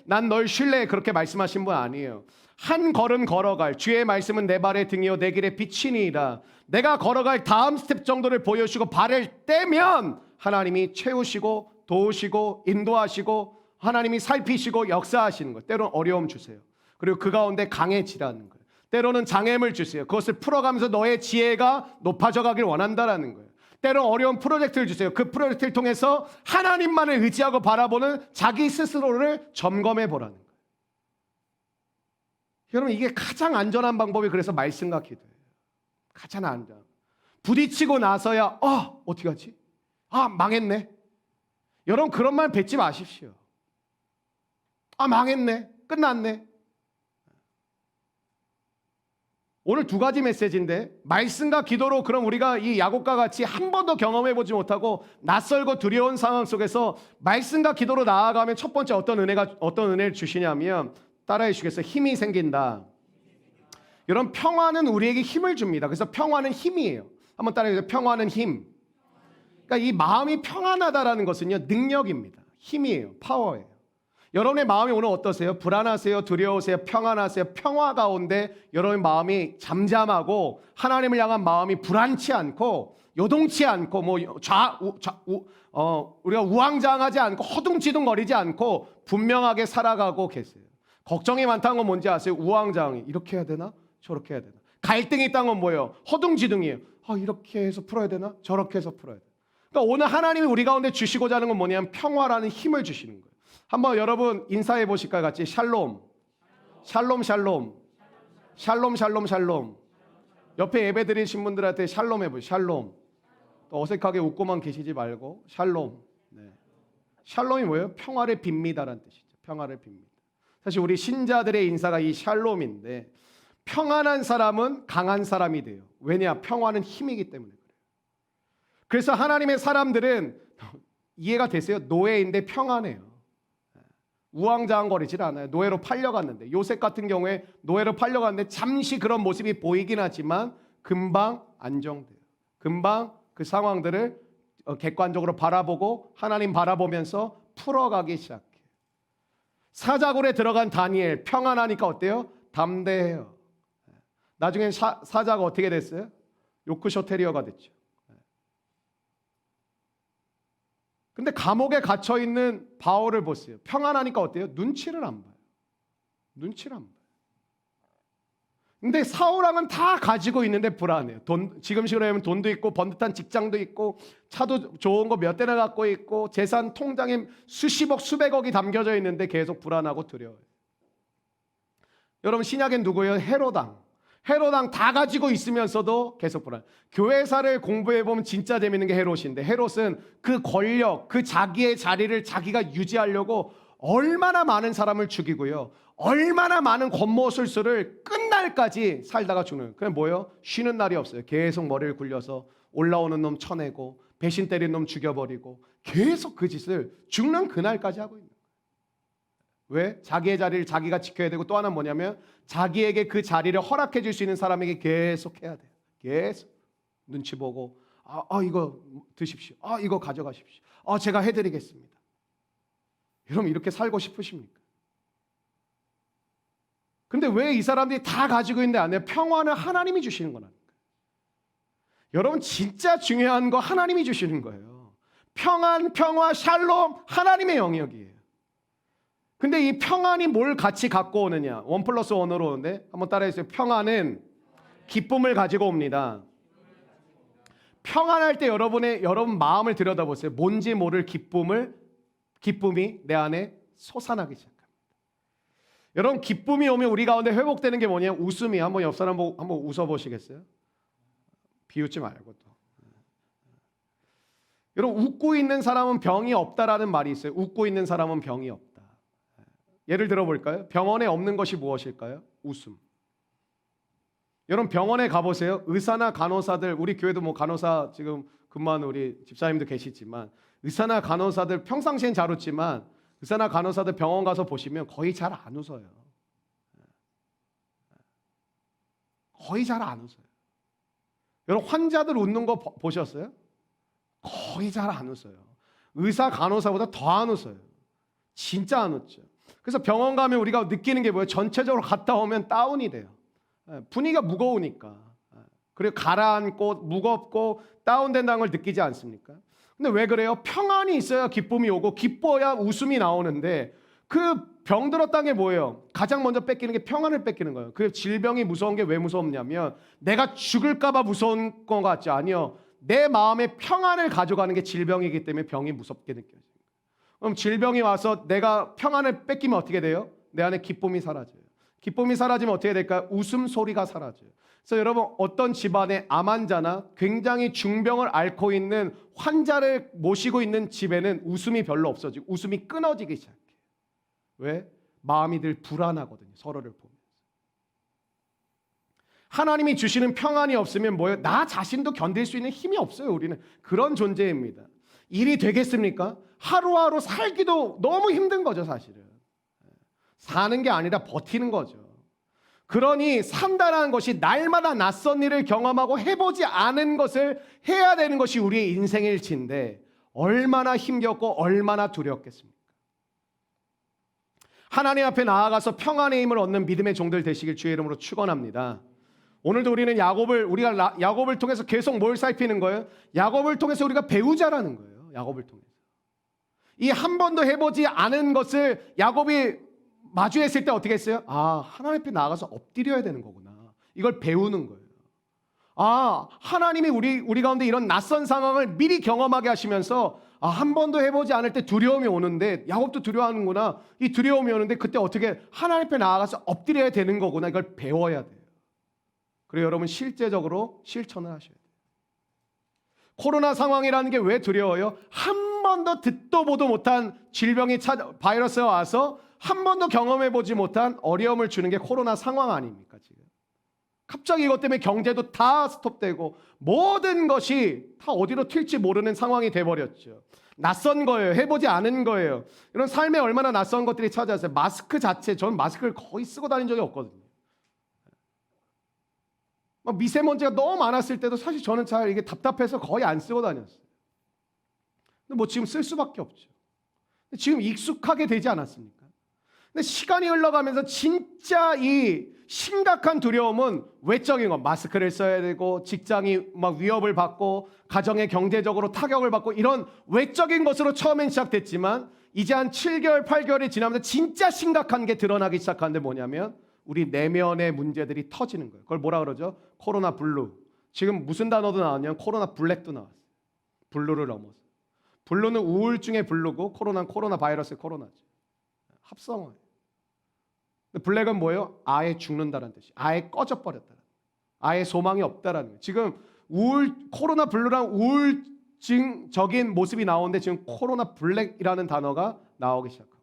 난 널 신뢰해 그렇게 말씀하신 분 아니에요. 한 걸음 걸어갈 주의 말씀은 내 발의 등이요 내 길의 빛이니이다. 내가 걸어갈 다음 스텝 정도를 보여주시고 발을 떼면 하나님이 채우시고 도우시고 인도하시고 하나님이 살피시고 역사하시는 거예요. 때로는 어려움 주세요. 그리고 그 가운데 강해지라는 거예요. 때로는 장애물 주세요. 그것을 풀어가면서 너의 지혜가 높아져 가길 원한다라는 거예요. 때로 어려운 프로젝트를 주세요. 그 프로젝트를 통해서 하나님만을 의지하고 바라보는 자기 스스로를 점검해 보라는 거예요. 여러분 이게 가장 안전한 방법이 그래서 말씀과 기도예요. 가장 안전. 부딪히고 나서야 어떻게 하지? 망했네. 여러분 그런 말 뱉지 마십시오. 망했네. 끝났네. 오늘 두 가지 메시지인데, 말씀과 기도로 그럼 우리가 이 야곱과 같이 한 번도 경험해 보지 못하고 낯설고 두려운 상황 속에서 말씀과 기도로 나아가면 첫 번째 어떤 은혜를 주시냐면, 따라해 주시겠어요? 힘이 생긴다. 여러분, 평화는 우리에게 힘을 줍니다. 그래서 평화는 힘이에요. 한번 따라해 주세요. 평화는 힘. 그러니까 이 마음이 평안하다라는 것은요, 능력입니다. 힘이에요. 파워예요. 여러분의 마음이 오늘 어떠세요? 불안하세요? 두려우세요? 평안하세요? 평화 가운데 여러분의 마음이 잠잠하고 하나님을 향한 마음이 불안치 않고 요동치 않고 우리가 우왕좌왕하지 않고 허둥지둥거리지 않고 분명하게 살아가고 계세요. 걱정이 많다는 건 뭔지 아세요? 우왕좌왕이 이렇게 해야 되나? 저렇게 해야 되나? 갈등이 있다는 건 뭐예요? 허둥지둥이에요. 이렇게 해서 풀어야 되나? 저렇게 해서 풀어야 되나? 그러니까 오늘 하나님이 우리 가운데 주시고자 하는 건 뭐냐면 평화라는 힘을 주시는 거예요. 한번 여러분 인사해 보실까요? 같이 샬롬. 샬롬 샬롬. 샬롬 샬롬 샬롬. 옆에 예배 드리신 분들한테 샬롬 해보세요. 샬롬. 또 어색하게 웃고만 계시지 말고 샬롬. 네. 샬롬이 뭐예요? 평화를 빕니다라는 뜻이죠. 평화를 빕니다. 사실 우리 신자들의 인사가 이 샬롬인데, 평안한 사람은 강한 사람이 돼요. 왜냐? 평화는 힘이기 때문에 그래요. 그래서 하나님의 사람들은 이해가 되세요? 노예인데 평안해요. 우왕좌왕거리질 않아요. 노예로 팔려갔는데, 요셉 같은 경우에 노예로 팔려갔는데 잠시 그런 모습이 보이긴 하지만 금방 안정돼요. 금방 그 상황들을 객관적으로 바라보고 하나님 바라보면서 풀어가기 시작해요. 사자굴에 들어간 다니엘, 평안하니까 어때요? 담대해요. 나중엔 사자가 어떻게 됐어요? 요크셔 테리어가 됐죠. 근데 감옥에 갇혀 있는 바울을 보세요. 평안하니까 어때요? 눈치를 안 봐요. 눈치를 안 봐요. 근데 사울왕은 다 가지고 있는데 불안해요. 지금식으로 하면 돈도 있고 번듯한 직장도 있고 차도 좋은 거 몇 대나 갖고 있고 재산 통장에 수십억 수백억이 담겨져 있는데 계속 불안하고 두려워요. 여러분, 신약엔 누구예요? 헤로당. 헤롯 다 가지고 있으면서도 계속 불안. 교회사를 공부해 보면 진짜 재밌는 게 헤롯인데, 헤롯은 그 권력, 그 자기의 자리를 자기가 유지하려고 얼마나 많은 사람을 죽이고요, 얼마나 많은 권모술수를 끝날까지 살다가 죽는. 그게 뭐예요? 쉬는 날이 없어요. 계속 머리를 굴려서 올라오는 놈 쳐내고 배신 때린 놈 죽여버리고 계속 그 짓을 죽는 그날까지 하고 있는 거예요. 왜? 자기의 자리를 자기가 지켜야 되고, 또 하나는 뭐냐면 자기에게 그 자리를 허락해 줄 수 있는 사람에게 계속 해야 돼요. 계속 눈치 보고 이거 드십시오. 이거 가져가십시오. 제가 해드리겠습니다. 여러분, 이렇게 살고 싶으십니까? 근데 왜 이 사람들이 다 가지고 있는데 안 해요? 평화는 하나님이 주시는 거라니까. 여러분, 진짜 중요한 거 하나님이 주시는 거예요. 평안, 평화, 샬롬, 하나님의 영역이에요. 근데 이 평안이 뭘 같이 갖고 오느냐? 1+1으로 오는데 한번 따라해주세요. 평안은 기쁨을 가지고 옵니다. 평안할 때 여러분 마음을 들여다보세요. 뭔지 모를 기쁨이 내 안에 솟아나기 시작합니다. 여러분, 기쁨이 오면 우리 가운데 회복되는 게 뭐냐면 웃음이. 한번 옆 사람 보고 한번 웃어보시겠어요? 비웃지 말고 또. 여러분, 웃고 있는 사람은 병이 없다라는 말이 있어요. 웃고 있는 사람은 병이 없다. 예를 들어볼까요? 병원에 없는 것이 무엇일까요? 웃음. 여러분, 병원에 가보세요. 의사나 간호사들, 우리 교회도 간호사 지금 근무하는 우리 집사님도 계시지만, 의사나 간호사들 평상시엔 잘 웃지만 의사나 간호사들 병원 가서 보시면 거의 잘 안 웃어요. 거의 잘 안 웃어요. 여러분, 환자들 웃는 거 보셨어요? 거의 잘 안 웃어요. 의사 간호사보다 더 안 웃어요. 진짜 안 웃죠. 그래서 병원 가면 우리가 느끼는 게 뭐예요? 전체적으로 갔다 오면 다운이 돼요. 분위기가 무거우니까. 그리고 가라앉고 무겁고 다운된다는 걸 느끼지 않습니까? 근데 왜 그래요? 평안이 있어야 기쁨이 오고 기뻐야 웃음이 나오는데, 그 병들었다는 게 뭐예요? 가장 먼저 뺏기는 게 평안을 뺏기는 거예요. 그 질병이 무서운 게 왜 무섭냐면 내가 죽을까 봐 무서운 것 같지? 아니요. 내 마음의 평안을 가져가는 게 질병이기 때문에 병이 무섭게 느껴져요. 그럼 질병이 와서 내가 평안을 뺏기면 어떻게 돼요? 내 안에 기쁨이 사라져요. 기쁨이 사라지면 어떻게 될까요? 웃음소리가 사라져요. 그래서 여러분, 어떤 집안에 암 환자나 굉장히 중병을 앓고 있는 환자를 모시고 있는 집에는 웃음이 별로 없어지고 웃음이 끊어지기 시작해요. 왜? 마음이 늘 불안하거든요. 서로를 보면서. 하나님이 주시는 평안이 없으면 뭐예요? 나 자신도 견딜 수 있는 힘이 없어요. 우리는 그런 존재입니다. 일이 되겠습니까? 하루하루 살기도 너무 힘든 거죠, 사실은. 사는 게 아니라 버티는 거죠. 그러니 산다라는 것이 날마다 낯선 일을 경험하고 해보지 않은 것을 해야 되는 것이 우리의 인생의 일치인데 얼마나 힘겹고 얼마나 두렵겠습니까? 하나님 앞에 나아가서 평안의 힘을 얻는 믿음의 종들 되시길 주의 이름으로 축원합니다. 오늘도 우리가 야곱을 통해서 계속 뭘 살피는 거예요? 야곱을 통해서 우리가 배우자라는 거예요. 야곱을 통해서. 이 한 번도 해보지 않은 것을 야곱이 마주했을 때 어떻게 했어요? 아, 하나님 앞에 나아가서 엎드려야 되는 거구나. 이걸 배우는 거예요. 아, 하나님이 우리 가운데 이런 낯선 상황을 미리 경험하게 하시면서 한 번도 해보지 않을 때 두려움이 오는데 야곱도 두려워하는구나. 이 두려움이 오는데 그때 어떻게 하나님 앞에 나아가서 엎드려야 되는 거구나. 이걸 배워야 돼요. 그리고 여러분 실제적으로 실천을 하셔야 돼요. 코로나 상황이라는 게 왜 두려워요? 한 번도 듣도 보도 못한 질병이 바이러스가 와서 한 번도 경험해보지 못한 어려움을 주는 게 코로나 상황 아닙니까 지금? 갑자기 이것 때문에 경제도 다 스톱되고 모든 것이 다 어디로 튈지 모르는 상황이 돼버렸죠. 낯선 거예요. 해보지 않은 거예요. 이런 삶에 얼마나 낯선 것들이 찾아왔어요. 마스크 자체, 저는 마스크를 거의 쓰고 다닌 적이 없거든요. 미세먼지가 너무 많았을 때도 사실 저는 잘 이게 답답해서 거의 안 쓰고 다녔어요. 근데 뭐 지금 쓸 수밖에 없죠. 지금 익숙하게 되지 않았습니까? 근데 시간이 흘러가면서 진짜 이 심각한 두려움은 외적인 것, 마스크를 써야 되고 직장이 막 위협을 받고 가정의 경제적으로 타격을 받고 이런 외적인 것으로 처음엔 시작됐지만 이제 한 7개월, 8개월이 지나면서 진짜 심각한 게 드러나기 시작하는데 뭐냐면 우리 내면의 문제들이 터지는 거예요. 그걸 뭐라 그러죠? 코로나 블루. 지금 무슨 단어도 나왔냐면 코로나 블랙도 나왔어요. 블루를 넘어서. 블루는 우울증의 블루고 코로나는 코로나 바이러스의 코로나죠. 합성어예요. 블랙은 뭐예요? 아예 죽는다는 뜻이. 아예 꺼져버렸다는. 아예 소망이 없다라는 거예요. 지금 코로나 블루랑 우울증적인 모습이 나오는데 지금 코로나 블랙이라는 단어가 나오기 시작합니다.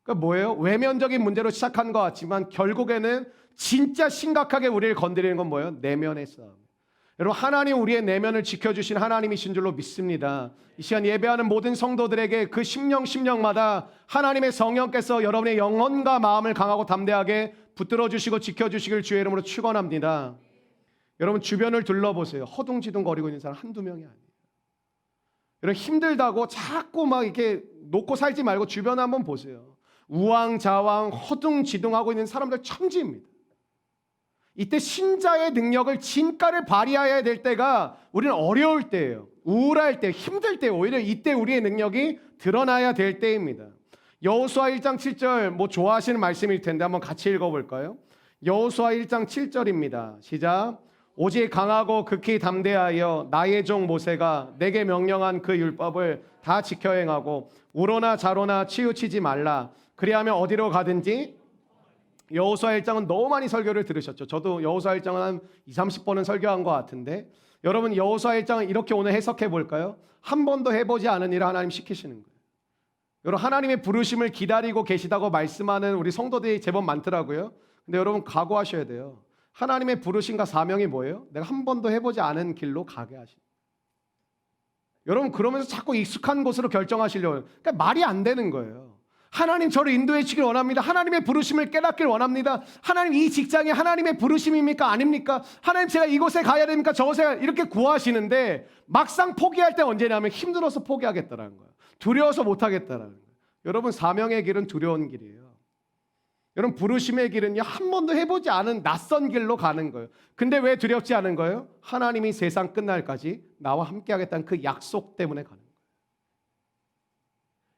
그러니까 뭐예요? 외면적인 문제로 시작한 것 같지만 결국에는 진짜 심각하게 우리를 건드리는 건 뭐예요? 내면의 싸움. 여러분 하나님 우리의 내면을 지켜주신 하나님이신 줄로 믿습니다. 이 시간 예배하는 모든 성도들에게 그 심령마다 하나님의 성령께서 여러분의 영혼과 마음을 강하고 담대하게 붙들어 주시고 지켜주시길 주의 이름으로 축원합니다. 여러분 주변을 둘러보세요. 허둥지둥거리고 있는 사람 한두 명이 아니에요. 여러분 힘들다고 자꾸 막 이렇게 놓고 살지 말고 주변 한번 보세요. 우왕좌왕 허둥지둥하고 있는 사람들 천지입니다. 이때 신자의 능력을 진가를 발휘해야 될 때가 우리는 어려울 때예요. 우울할 때, 힘들 때 오히려 이때 우리의 능력이 드러나야 될 때입니다. 여호수아 1장 7절 뭐 좋아하시는 말씀일 텐데 한번 같이 읽어볼까요? 여호수아 1장 7절입니다. 시작. 오직 강하고 극히 담대하여 나의 종 모세가 내게 명령한 그 율법을 다 지켜 행하고 우로나 좌로나 치우치지 말라. 그리하면 어디로 가든지. 여호수아 1장은 너무 많이 설교를 들으셨죠. 저도 여호수아 1장은 한 20-30번은 설교한 것 같은데 여러분 여호수아 1장은 이렇게 오늘 해석해 볼까요? 한 번도 해보지 않은 일을 하나님 시키시는 거예요. 여러분 하나님의 부르심을 기다리고 계시다고 말씀하는 우리 성도들이 제법 많더라고요. 근데 여러분 각오하셔야 돼요. 하나님의 부르심과 사명이 뭐예요? 내가 한 번도 해보지 않은 길로 가게 하시는 거예요. 여러분 그러면서 자꾸 익숙한 곳으로 결정하시려고 그러니까 말이 안 되는 거예요. 하나님 저를 인도해 주길 원합니다. 하나님의 부르심을 깨닫길 원합니다. 하나님 이 직장이 하나님의 부르심입니까? 아닙니까? 하나님 제가 이곳에 가야 됩니까? 저곳에 이렇게 구하시는데 막상 포기할 때 언제냐면 힘들어서 포기하겠다라는 거예요. 두려워서 못하겠다라는 거예요. 여러분 사명의 길은 두려운 길이에요. 여러분 부르심의 길은요 한 번도 해보지 않은 낯선 길로 가는 거예요. 근데 왜 두렵지 않은 거예요? 하나님이 세상 끝날까지 나와 함께 하겠다는 그 약속 때문에 가는 거예요.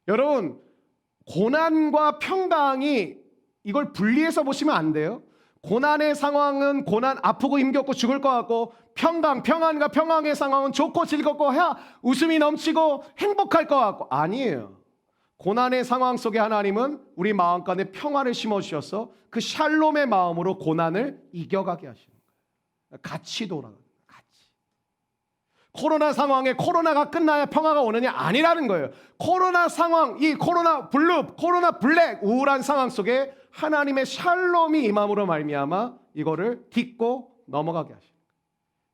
여러분 고난과 평강이 이걸 분리해서 보시면 안 돼요. 고난의 상황은 고난 아프고 힘겹고 죽을 것 같고 평안과 평강의 상황은 좋고 즐겁고 웃음이 넘치고 행복할 것 같고 아니에요. 고난의 상황 속에 하나님은 우리 마음간에 평안을 심어주셔서 그 샬롬의 마음으로 고난을 이겨가게 하시는 거예요. 같이 돌아가는 거예요. 코로나 상황에 코로나가 끝나야 평화가 오느냐 아니라는 거예요. 코로나 상황, 이 코로나 블루, 코로나 블랙 우울한 상황 속에 하나님의 샬롬이 임함으로 말미암아 이거를 딛고 넘어가게 하시는 거예요.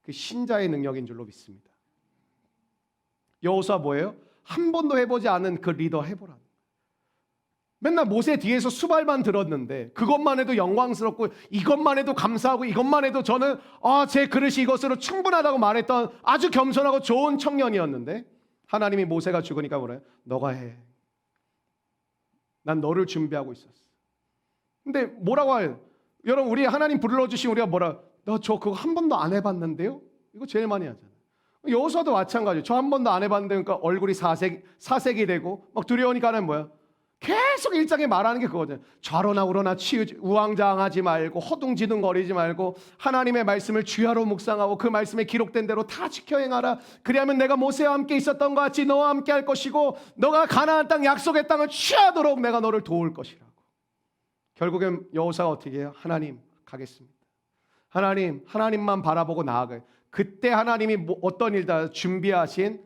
그 신자의 능력인 줄로 믿습니다. 여호수아 뭐예요? 한 번도 해보지 않은 그 리더 해보라는 거예요. 맨날 모세 뒤에서 수발만 들었는데 그것만 해도 영광스럽고 이것만 해도 감사하고 이것만 해도 저는 제 그릇이 이것으로 충분하다고 말했던 아주 겸손하고 좋은 청년이었는데 하나님이 모세가 죽으니까 뭐래요? 너가 해. 난 너를 준비하고 있었어. 근데 뭐라고 해요? 여러분 우리 하나님 불러주신 우리가 뭐라? 너 저 그거 한 번도 안 해봤는데요? 이거 제일 많이 하잖아요. 여호수아도 마찬가지예요. 저 한 번도 안 해봤는데 그러니까 얼굴이 사색이 되고 막 두려우니까는 뭐야? 계속 일장에 말하는 게 그거죠. 좌로나 우로나 우왕좌왕하지 말고 허둥지둥거리지 말고 하나님의 말씀을 주야로 묵상하고 그 말씀에 기록된 대로 다 지켜 행하라. 그리하면 내가 모세와 함께 있었던 것 같이 너와 함께 할 것이고 너가 가나안 땅 약속의 땅을 취하도록 내가 너를 도울 것이라고. 결국엔 여호수아가 어떻게 해요? 하나님 가겠습니다. 하나님만 바라보고 나아가요. 그때 하나님이 어떤 일다 준비하신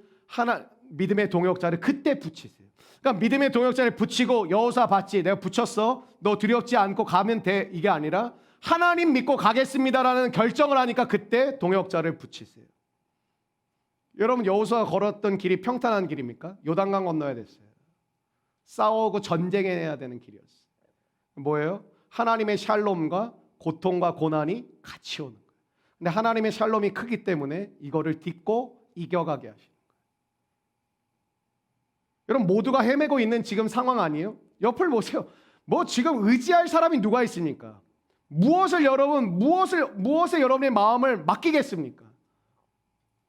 믿음의 동역자를 그때 붙이세요. 그러니까 믿음의 동역자를 붙이고 여호수아 봤지? 내가 붙였어. 너 두렵지 않고 가면 돼. 이게 아니라 하나님 믿고 가겠습니다라는 결정을 하니까 그때 동역자를 붙이세요. 여러분 여호수아가 걸었던 길이 평탄한 길입니까? 요단강 건너야 됐어요. 싸우고 전쟁해야 되는 길이었어요. 뭐예요? 하나님의 샬롬과 고통과 고난이 같이 오는 거예요. 근데 하나님의 샬롬이 크기 때문에 이거를 딛고 이겨가게 하시는 거예요. 여러분 모두가 헤매고 있는 지금 상황 아니에요? 옆을 보세요. 뭐 지금 의지할 사람이 누가 있습니까? 무엇에 여러분의 마음을 맡기겠습니까?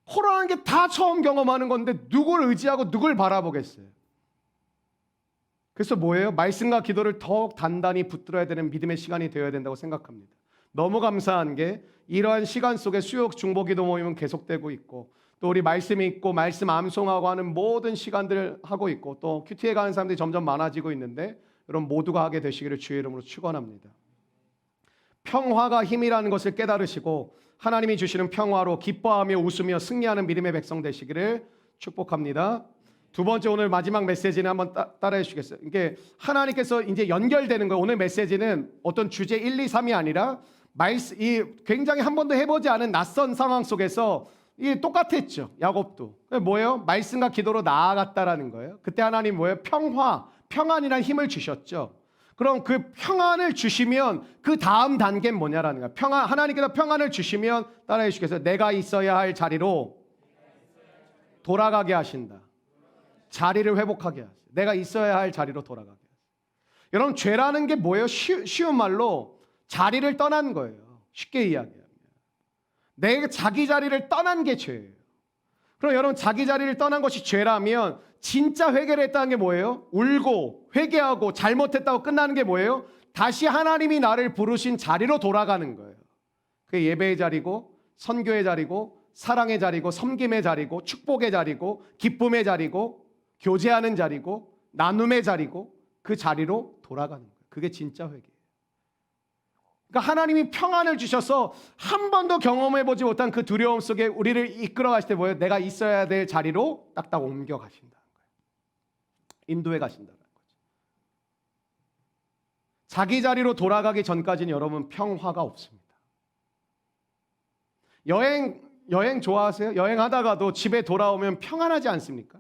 코로나는 게 다 처음 경험하는 건데 누굴 의지하고 누굴 바라보겠어요? 그래서 뭐예요? 말씀과 기도를 더욱 단단히 붙들어야 되는 믿음의 시간이 되어야 된다고 생각합니다. 너무 감사한 게 이러한 시간 속에 수요 중보기도 모임은 계속되고 있고 또 우리 말씀이 있고 말씀 암송하고 하는 모든 시간들을 하고 있고 또 큐티에 가는 사람들이 점점 많아지고 있는데 여러분 모두가 하게 되시기를 주의 이름으로 축원합니다. 평화가 힘이라는 것을 깨달으시고 하나님이 주시는 평화로 기뻐하며 웃으며 승리하는 믿음의 백성 되시기를 축복합니다. 두 번째 오늘 마지막 메시지는 한번 따라해 주시겠어요? 이게 하나님께서 이제 연결되는 거예요. 오늘 메시지는 어떤 주제 1, 2, 3이 아니라 이 굉장히 한 번도 해보지 않은 낯선 상황 속에서 이게 똑같았죠. 야곱도. 뭐예요? 말씀과 기도로 나아갔다라는 거예요. 그때 하나님 뭐예요? 평안이라는 힘을 주셨죠. 그럼 그 평안을 주시면 그 다음 단계는 뭐냐라는 거예요. 하나님께서 평안을 주시면 따라해 주시겠어요? 내가 있어야 할 자리로 돌아가게 하신다. 자리를 회복하게 하세요. 내가 있어야 할 자리로 돌아가게 하세요. 여러분 죄라는 게 뭐예요? 쉬운 말로 자리를 떠난 거예요. 쉽게 이야기하면 내 자기 자리를 떠난 게 죄예요. 그럼 여러분 자기 자리를 떠난 것이 죄라면 진짜 회개를 했다는 게 뭐예요? 울고 회개하고 잘못했다고 끝나는 게 뭐예요? 다시 하나님이 나를 부르신 자리로 돌아가는 거예요. 그게 예배의 자리고 선교의 자리고 사랑의 자리고 섬김의 자리고 축복의 자리고 기쁨의 자리고 교제하는 자리고 나눔의 자리고 그 자리로 돌아가는 거예요. 그게 진짜 회개예요. 그러니까 하나님이 평안을 주셔서 한 번도 경험해보지 못한 그 두려움 속에 우리를 이끌어 가실 때 뭐예요? 내가 있어야 될 자리로 딱딱 옮겨 가신다는 거예요. 인도해 가신다는 거죠. 자기 자리로 돌아가기 전까지는 여러분 평화가 없습니다. 여행 좋아하세요? 여행하다가도 집에 돌아오면 평안하지 않습니까?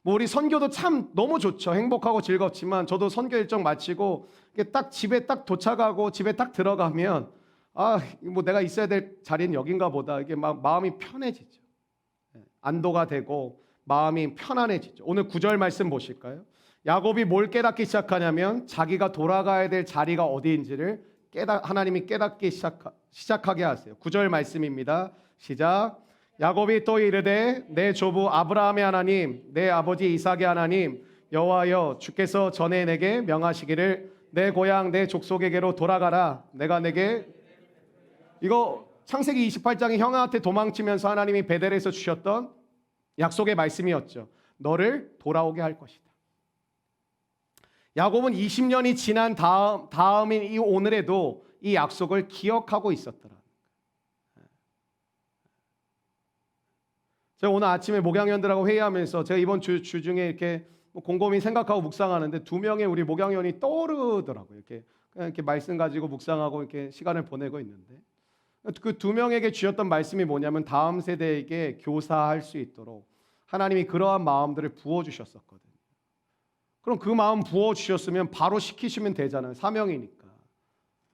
뭐 우리 선교도 참 너무 좋죠. 행복하고 즐겁지만 저도 선교 일정 마치고 딱 집에 딱 도착하고 집에 딱 들어가면 뭐 내가 있어야 될 자리는 여긴가 보다. 이게 막 마음이 편해지죠. 안도가 되고 마음이 편안해지죠. 오늘 9절 말씀 보실까요? 야곱이 뭘 깨닫기 시작하냐면 자기가 돌아가야 될 자리가 어디인지를 하나님이 깨닫기 시작하게 하세요. 9절 말씀입니다. 시작. 야곱이 또 이르되 내 조부 아브라함의 하나님 내 아버지 이삭의 하나님 여호와여 주께서 전에 내게 명하시기를 내 고향 내 족속에게로 돌아가라. 내가 내게 이거 창세기 28장에 형한테 도망치면서 하나님이 베델에서 주셨던 약속의 말씀이었죠. 너를 돌아오게 할 것이다. 야곱은 20년이 지난 다음인 이 오늘에도 이 약속을 기억하고 있었더라. 제가 오늘 아침에 목양위원들하고 회의하면서 제가 이번 주 중에 이렇게 곰곰이 생각하고 묵상하는데 두 명의 우리 목양위원이 떠오르더라고요. 이렇게 그냥 이렇게 말씀 가지고 묵상하고 이렇게 시간을 보내고 있는데 그 두 명에게 주셨던 말씀이 뭐냐면 다음 세대에게 교사할 수 있도록 하나님이 그러한 마음들을 부어 주셨었거든요. 그럼 그 마음 부어 주셨으면 바로 시키시면 되잖아요. 사명이니까.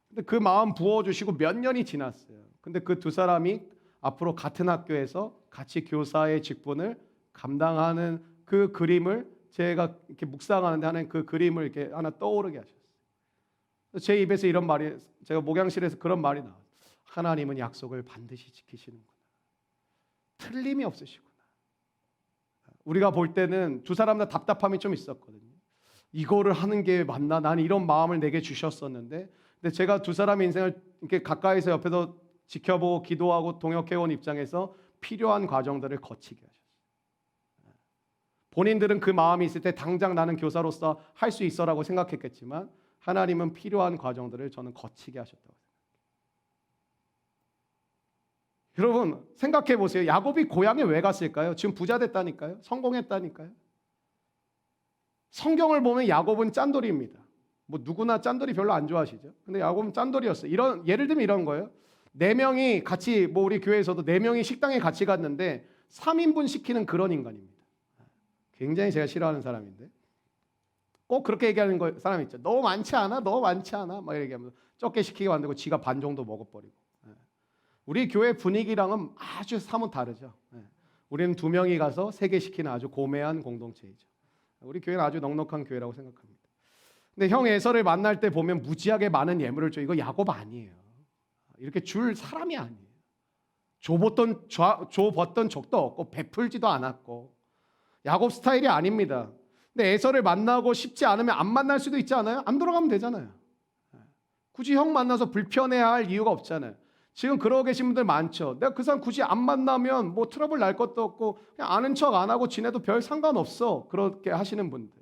근데 그 마음 부어 주시고 몇 년이 지났어요. 근데 그 두 사람이 앞으로 같은 학교에서 같이 교사의 직분을 감당하는 그 그림을 제가 이렇게 묵상하는데 하나님 그 그림을 이렇게 하나 떠오르게 하셨어요. 제 입에서 이런 말이 제가 목양실에서 그런 말이 나와요. 하나님은 약속을 반드시 지키시는구나. 틀림이 없으시구나. 우리가 볼 때는 두 사람 다 답답함이 좀 있었거든요. 이거를 하는 게 맞나? 나는 이런 마음을 내게 주셨었는데, 근데 제가 두 사람의 인생을 이렇게 가까이서 옆에서 지켜보고 기도하고 동역해온 입장에서 필요한 과정들을 거치게 하셨어요. 본인들은 그 마음이 있을 때 당장 나는 교사로서 할 수 있어라고 생각했겠지만 하나님은 필요한 과정들을 저는 거치게 하셨다고 생각해요. 여러분 생각해 보세요. 야곱이 고향에 왜 갔을까요? 지금 부자 됐다니까요. 성공했다니까요. 성경을 보면 야곱은 짠돌이입니다. 뭐 누구나 짠돌이 별로 안 좋아하시죠. 근데 야곱은 짠돌이었어요. 예를 들면 이런 거예요. 네 명이 같이 뭐 우리 교회에서도 네 명이 식당에 같이 갔는데 3인분 시키는 그런 인간입니다. 굉장히 제가 싫어하는 사람인데 꼭 그렇게 얘기하는 사람 있죠. 너무 많지 않아? 너무 많지 않아? 막 이렇게 하면서 적게 시키게 만들고 지가 반 정도 먹어버리고. 우리 교회 분위기랑은 아주 사뭇 다르죠. 우리는 두 명이 가서 3개 시키는 아주 고매한 공동체이죠. 우리 교회는 아주 넉넉한 교회라고 생각합니다. 근데 형 에서를 만날 때 보면 무지하게 많은 예물을 줘. 이거 야곱 아니에요. 이렇게 줄 사람이 아니에요. 줘봤던 적도 없고 베풀지도 않았고 야곱 스타일이 아닙니다. 근데 에서를 만나고 싶지 않으면 안 만날 수도 있지 않아요? 안 돌아가면 되잖아요. 굳이 형 만나서 불편해할 이유가 없잖아요. 지금 그러고 계신 분들 많죠. 내가 그 사람 굳이 안 만나면 뭐 트러블 날 것도 없고 그냥 아는 척 안 하고 지내도 별 상관없어. 그렇게 하시는 분들.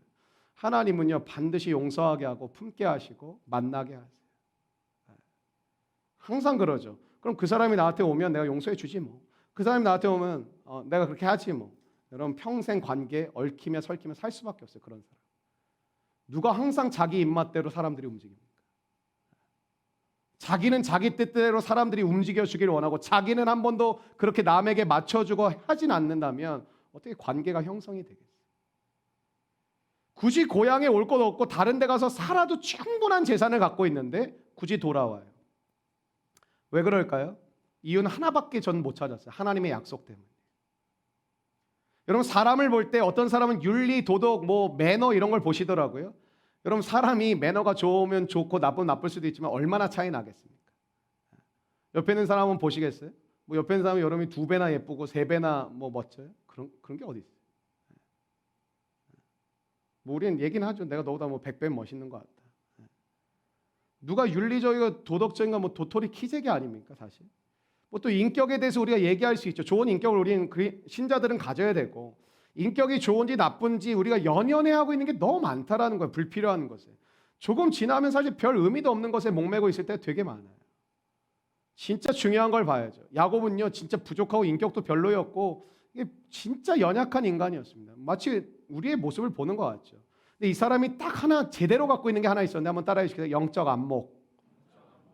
하나님은요 반드시 용서하게 하고 품게 하시고 만나게 하세요. 항상 그러죠. 그럼 그 사람이 나한테 오면 내가 용서해 주지 뭐. 그 사람이 나한테 오면 내가 그렇게 하지 뭐. 여러분 평생 관계 얽히며 설키며 살 수밖에 없어요. 그런 사람. 누가 항상 자기 입맛대로 사람들이 움직입니까? 자기는 자기 뜻대로 사람들이 움직여주기를 원하고 자기는 한 번도 그렇게 남에게 맞춰주고 하진 않는다면 어떻게 관계가 형성이 되겠어요? 굳이 고향에 올 것 없고 다른 데 가서 살아도 충분한 재산을 갖고 있는데 굳이 돌아와요. 왜 그럴까요? 이유는 하나밖에 전 못 찾았어요. 하나님의 약속 때문에. 여러분 사람을 볼 때 어떤 사람은 윤리, 도덕, 뭐 매너 이런 걸 보시더라고요. 여러분 사람이 매너가 좋으면 좋고 나쁘면 나쁠 수도 있지만 얼마나 차이 나겠습니까? 옆에 있는 사람은 보시겠어요? 뭐 옆에 있는 사람은 여러분이 2배나 예쁘고 3배나 뭐 멋져요? 그런 게 어디 있어요? 뭐 우리는 얘기는 하죠. 내가 너보다 뭐 100배 멋있는 것 같다. 누가 윤리적이고 도덕적인가 뭐 도토리 키재기 아닙니까 사실? 뭐 또 인격에 대해서 우리가 얘기할 수 있죠. 좋은 인격을 우리는 신자들은 가져야 되고 인격이 좋은지 나쁜지 우리가 연연해 하고 있는 게 너무 많다라는 거예요. 불필요한 것에. 조금 지나면 사실 별 의미도 없는 것에 목매고 있을 때가 되게 많아요. 진짜 중요한 걸 봐야죠. 야곱은요 진짜 부족하고 인격도 별로였고 이게 진짜 연약한 인간이었습니다. 마치 우리의 모습을 보는 것 같죠. 근데 이 사람이 딱 하나 제대로 갖고 있는 게 하나 있었는데 한번 따라해 주시겠어요? 영적 안목.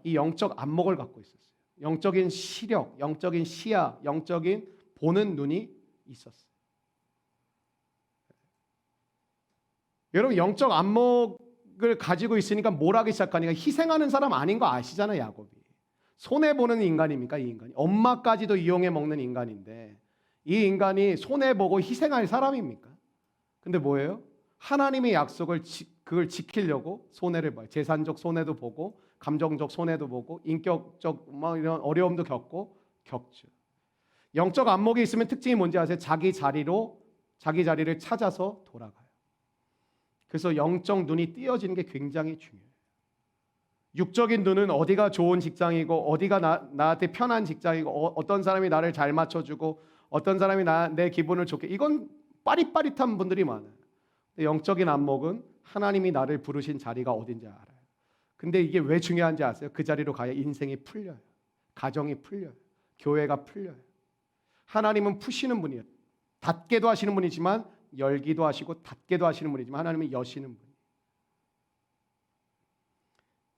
이 영적 안목을 갖고 있었어요. 영적인 시력, 영적인 시야, 영적인 보는 눈이 있었어요. 여러분 영적 안목을 가지고 있으니까 뭘 하기 시작하니까 희생하는 사람 아닌 거 아시잖아요. 야곱이. 손해보는 인간입니까? 이 인간이. 엄마까지도 이용해 먹는 인간인데 이 인간이 손해보고 희생할 사람입니까? 근데 뭐예요? 하나님의 약속을 그걸 지키려고 손해를 봐요. 재산적 손해도 보고 감정적 손해도 보고 인격적 뭐 이런 어려움도 겪죠. 영적 안목이 있으면 특징이 뭔지 아세요? 자기 자리를 찾아서 돌아가요. 그래서 영적 눈이 띄어지는 게 굉장히 중요해요. 육적인 눈은 어디가 좋은 직장이고 어디가 나한테 편한 직장이고 어떤 사람이 나를 잘 맞춰주고 어떤 사람이 내 기분을 좋게 이건 빠릿빠릿한 분들이 많아요. 영적인 안목은 하나님이 나를 부르신 자리가 어딘지 알아요. 근데 이게 왜 중요한지 아세요? 그 자리로 가야 인생이 풀려요. 가정이 풀려요. 교회가 풀려요. 하나님은 푸시는 분이에요. 닫게도 하시는 분이지만 열기도 하시고 닫게도 하시는 분이지만 하나님은 여시는 분.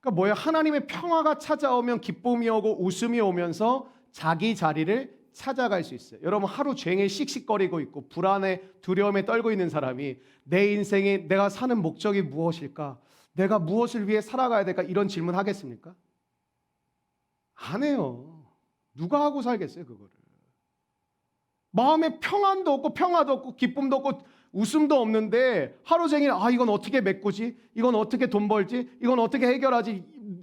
그러니까 뭐예요? 하나님의 평화가 찾아오면 기쁨이 오고 웃음이 오면서 자기 자리를 찾아갈 수 있어요. 여러분 하루 종일 씩씩거리고 있고 불안에 두려움에 떨고 있는 사람이 내 인생에 내가 사는 목적이 무엇일까? 내가 무엇을 위해 살아가야 될까? 이런 질문 하겠습니까? 안 해요. 누가 하고 살겠어요, 그거를. 마음에 평안도 없고 평화도 없고 기쁨도 없고 웃음도 없는데 하루 종일 이건 어떻게 메꾸지? 이건 어떻게 돈 벌지? 이건 어떻게 해결하지?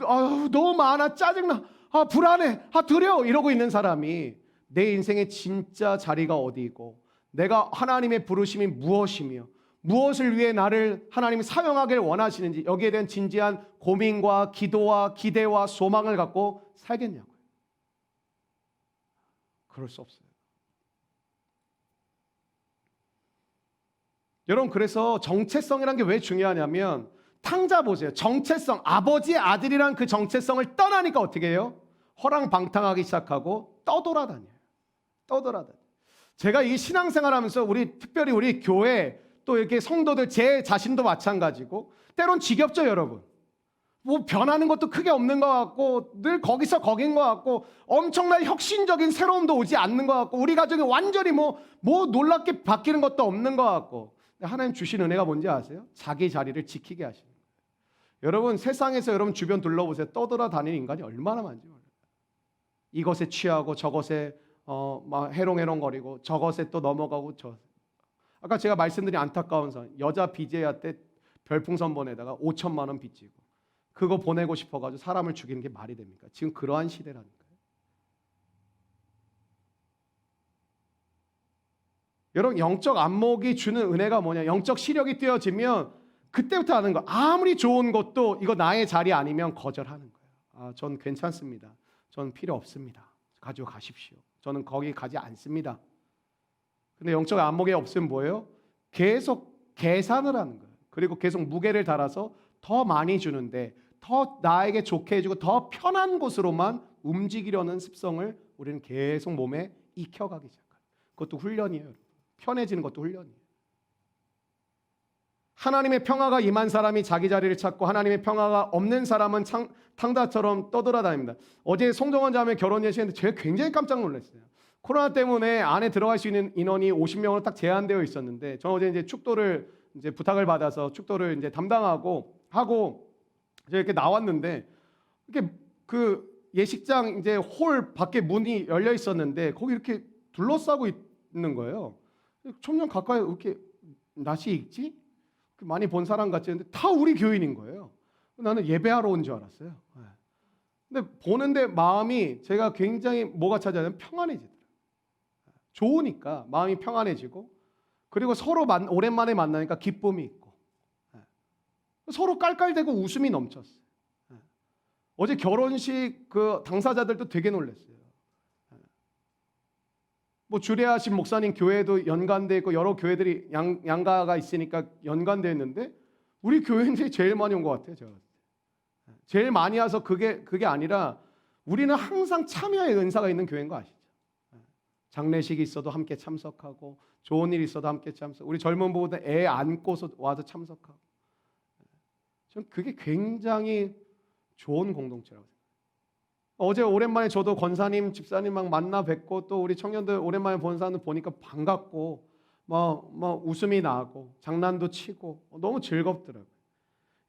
너무 많아, 짜증나, 불안해, 두려워 이러고 있는 사람이 내 인생의 진짜 자리가 어디이고 내가 하나님의 부르심이 무엇이며 무엇을 위해 나를 하나님이 사용하길 원하시는지 여기에 대한 진지한 고민과 기도와 기대와 소망을 갖고 살겠냐고요. 그럴 수 없어요. 여러분 그래서 정체성이란 게 왜 중요하냐면 탕자 보세요. 정체성, 아버지의 아들이란 그 정체성을 떠나니까 어떻게 해요? 허랑방탕하기 시작하고 떠돌아다녀요. 제가 이 신앙생활하면서 특별히 우리 교회 또 이렇게 성도들 제 자신도 마찬가지고 때론 지겹죠, 여러분. 뭐 변하는 것도 크게 없는 것 같고 늘 거기서 거긴 것 같고 엄청난 혁신적인 새로움도 오지 않는 것 같고 우리 가정이 완전히 뭐 놀랍게 바뀌는 것도 없는 것 같고 하나님 주신 은혜가 뭔지 아세요? 자기 자리를 지키게 하시는 거예요. 여러분 세상에서 여러분 주변 둘러보세요. 떠돌아다니는 인간이 얼마나 많은지 몰라요. 이것에 취하고 저것에 막 해롱해롱거리고 저것에 또 넘어가고 아까 제가 말씀드린 안타까운 사람 여자 BJ한테 별풍선 보내다가 5천만 원 빚지고 그거 보내고 싶어가지고 사람을 죽이는 게 말이 됩니까? 지금 그러한 시대라니까요. 여러분 영적 안목이 주는 은혜가 뭐냐? 영적 시력이 띄어지면 그때부터 하는 거. 아무리 좋은 것도 이거 나의 자리 아니면 거절하는 거예요. 전 괜찮습니다. 전 필요 없습니다. 가지고 가십시오. 저는 거기 가지 않습니다. 근데 영적 안목이 없으면 뭐예요? 계속 계산을 하는 거예요. 그리고 계속 무게를 달아서 더 많이 주는데 더 나에게 좋게 해주고 더 편한 곳으로만 움직이려는 습성을 우리는 계속 몸에 익혀가기 시작해요. 그것도 훈련이에요. 편해지는 것도 훈련이에요. 하나님의 평화가 임한 사람이 자기 자리를 찾고 하나님의 평화가 없는 사람은 탕자처럼 떠돌아다닙니다. 어제 송정원 자매 결혼 예식했는데 제가 굉장히 깜짝 놀랐어요. 코로나 때문에 안에 들어갈 수 있는 인원이 50명으로 딱 제한되어 있었는데 저는 어제 이제 축도를 이제 부탁을 받아서 축도를 이제 담당하고 제가 이렇게 나왔는데 이렇게 그 예식장 이제 홀 밖에 문이 열려 있었는데 거기 이렇게 둘러싸고 있는 거예요. 청년 가까이 이렇게 낯이 익지? 많이 본 사람 같지 않은데 다 우리 교인인 거예요. 나는 예배하러 온 줄 알았어요. 근데 보는데 마음이 제가 굉장히 뭐가 찾아냐면 평안해지더라고요. 좋으니까 마음이 평안해지고 그리고 서로 오랜만에 만나니까 기쁨이 있고 서로 깔깔대고 웃음이 넘쳤어요. 어제 결혼식 그 당사자들도 되게 놀랐어요. 뭐 주례하신 목사님 교회도 연관돼 있고 여러 교회들이 양가가 있으니까 연관돼 있는데 우리 교회인들이 제일 많이 온 것 같아요. 제가 제일 많이 와서 그게 아니라 우리는 항상 참여의 은사가 있는 교회인 거 아시죠? 장례식이 있어도 함께 참석하고 좋은 일 있어도 함께 참석. 우리 젊은 부부들 애 안고서 와서 참석하고. 전 그게 굉장히 좋은 공동체라고 생각해요. 어제 오랜만에 저도 권사님, 집사님 막 만나 뵙고 또 우리 청년들 오랜만에 본 사람들 보니까 반갑고 막 웃음이 나고 장난도 치고 너무 즐겁더라고요.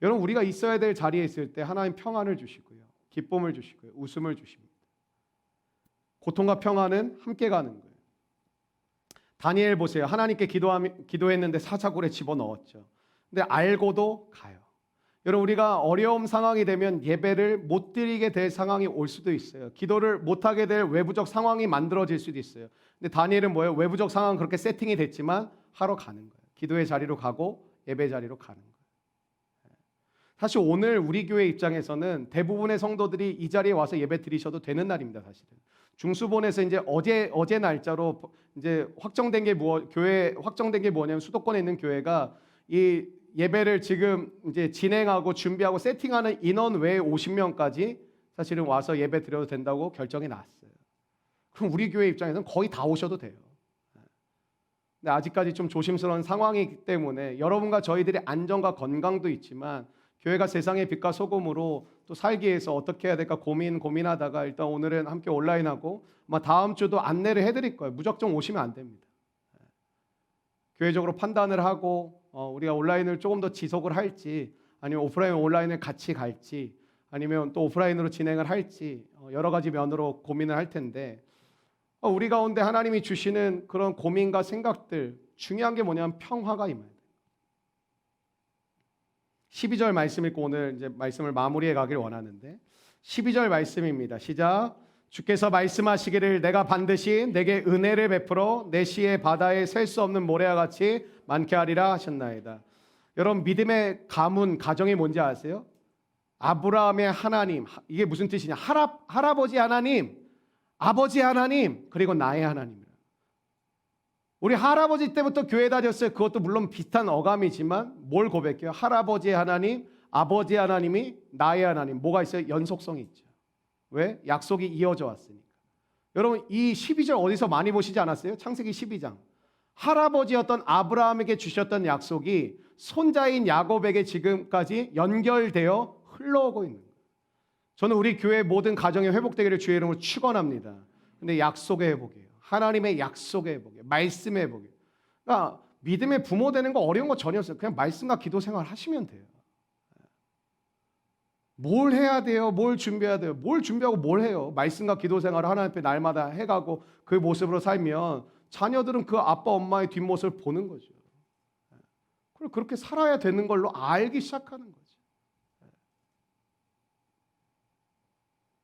여러분 우리가 있어야 될 자리에 있을 때 하나님 평안을 주시고요. 기쁨을 주시고요. 웃음을 주십니다. 고통과 평안은 함께 가는 거예요. 다니엘 보세요. 하나님께 기도했는데 사자굴에 집어넣었죠. 근데 알고도 가요. 여러분 우리가 어려움 상황이 되면 예배를 못 드리게 될 상황이 올 수도 있어요. 기도를 못하게 될 외부적 상황이 만들어질 수도 있어요. 근데 다니엘은 뭐예요? 외부적 상황은 그렇게 세팅이 됐지만 하러 가는 거예요. 기도의 자리로 가고 예배 자리로 가는 거예요. 사실 오늘 우리 교회 입장에서는 대부분의 성도들이 이 자리에 와서 예배 드리셔도 되는 날입니다. 사실은 중수본에서 이제 어제 날짜로 이제 확정된 게 교회 확정된 게 뭐냐면 수도권에 있는 교회가 이 예배를 지금 이제 진행하고 준비하고 세팅하는 인원 외에 50명까지 사실은 와서 예배 드려도 된다고 결정이 났어요. 그럼 우리 교회 입장에서는 거의 다 오셔도 돼요. 근데 아직까지 좀 조심스러운 상황이기 때문에 여러분과 저희들의 안전과 건강도 있지만 교회가 세상의 빛과 소금으로 또 살기 위해서 어떻게 해야 될까 고민하다가 일단 오늘은 함께 온라인하고 아마 다음 주도 안내를 해드릴 거예요. 무작정 오시면 안 됩니다. 교회적으로 판단을 하고 우리가 온라인을 조금 더 지속을 할지 아니면 오프라인 온라인을 같이 갈지 아니면 또 오프라인으로 진행을 할지 여러 가지 면으로 고민을 할 텐데 우리 가운데 하나님이 주시는 그런 고민과 생각들 중요한 게 뭐냐면 평화가 임해야 돼요. 12절 말씀 읽고 오늘 이제 말씀을 마무리해 가길 원하는데 12절 말씀입니다. 시작. 주께서 말씀하시기를 내가 반드시 내게 은혜를 베풀어 내 시의 바다에 셀 수 없는 모래와 같이 많게 하리라 하셨나이다. 여러분 믿음의 가문 가정이 뭔지 아세요? 아브라함의 하나님 이게 무슨 뜻이냐? 할아버지 하나님, 아버지 하나님 그리고 나의 하나님. 우리 할아버지 때부터 교회 다녔어요. 그것도 물론 비슷한 어감이지만 뭘 고백해요? 할아버지 하나님, 아버지 하나님이 나의 하나님. 뭐가 있어요? 연속성이 있죠. 왜? 약속이 이어져 왔으니까. 여러분 이 12절 어디서 많이 보시지 않았어요? 창세기 12장. 할아버지였던 아브라함에게 주셨던 약속이 손자인 야곱에게 지금까지 연결되어 흘러오고 있는 거예요. 저는 우리 교회 모든 가정이 회복되기를 주의 이름으로 축원합니다. 근데 약속의 회복이에요. 하나님의 약속의 회복이에요. 말씀의 회복이에요. 그러니까 믿음의 부모 되는 거 어려운 거 전혀 없어요. 그냥 말씀과 기도 생활 하시면 돼요. 뭘 해야 돼요? 뭘 준비해야 돼요? 뭘 준비하고 뭘 해요? 말씀과 기도 생활을 하나님 앞에 날마다 해가고 그 모습으로 살면 자녀들은 그 아빠 엄마의 뒷모습을 보는 거죠. 그리고 그렇게 살아야 되는 걸로 알기 시작하는 거죠.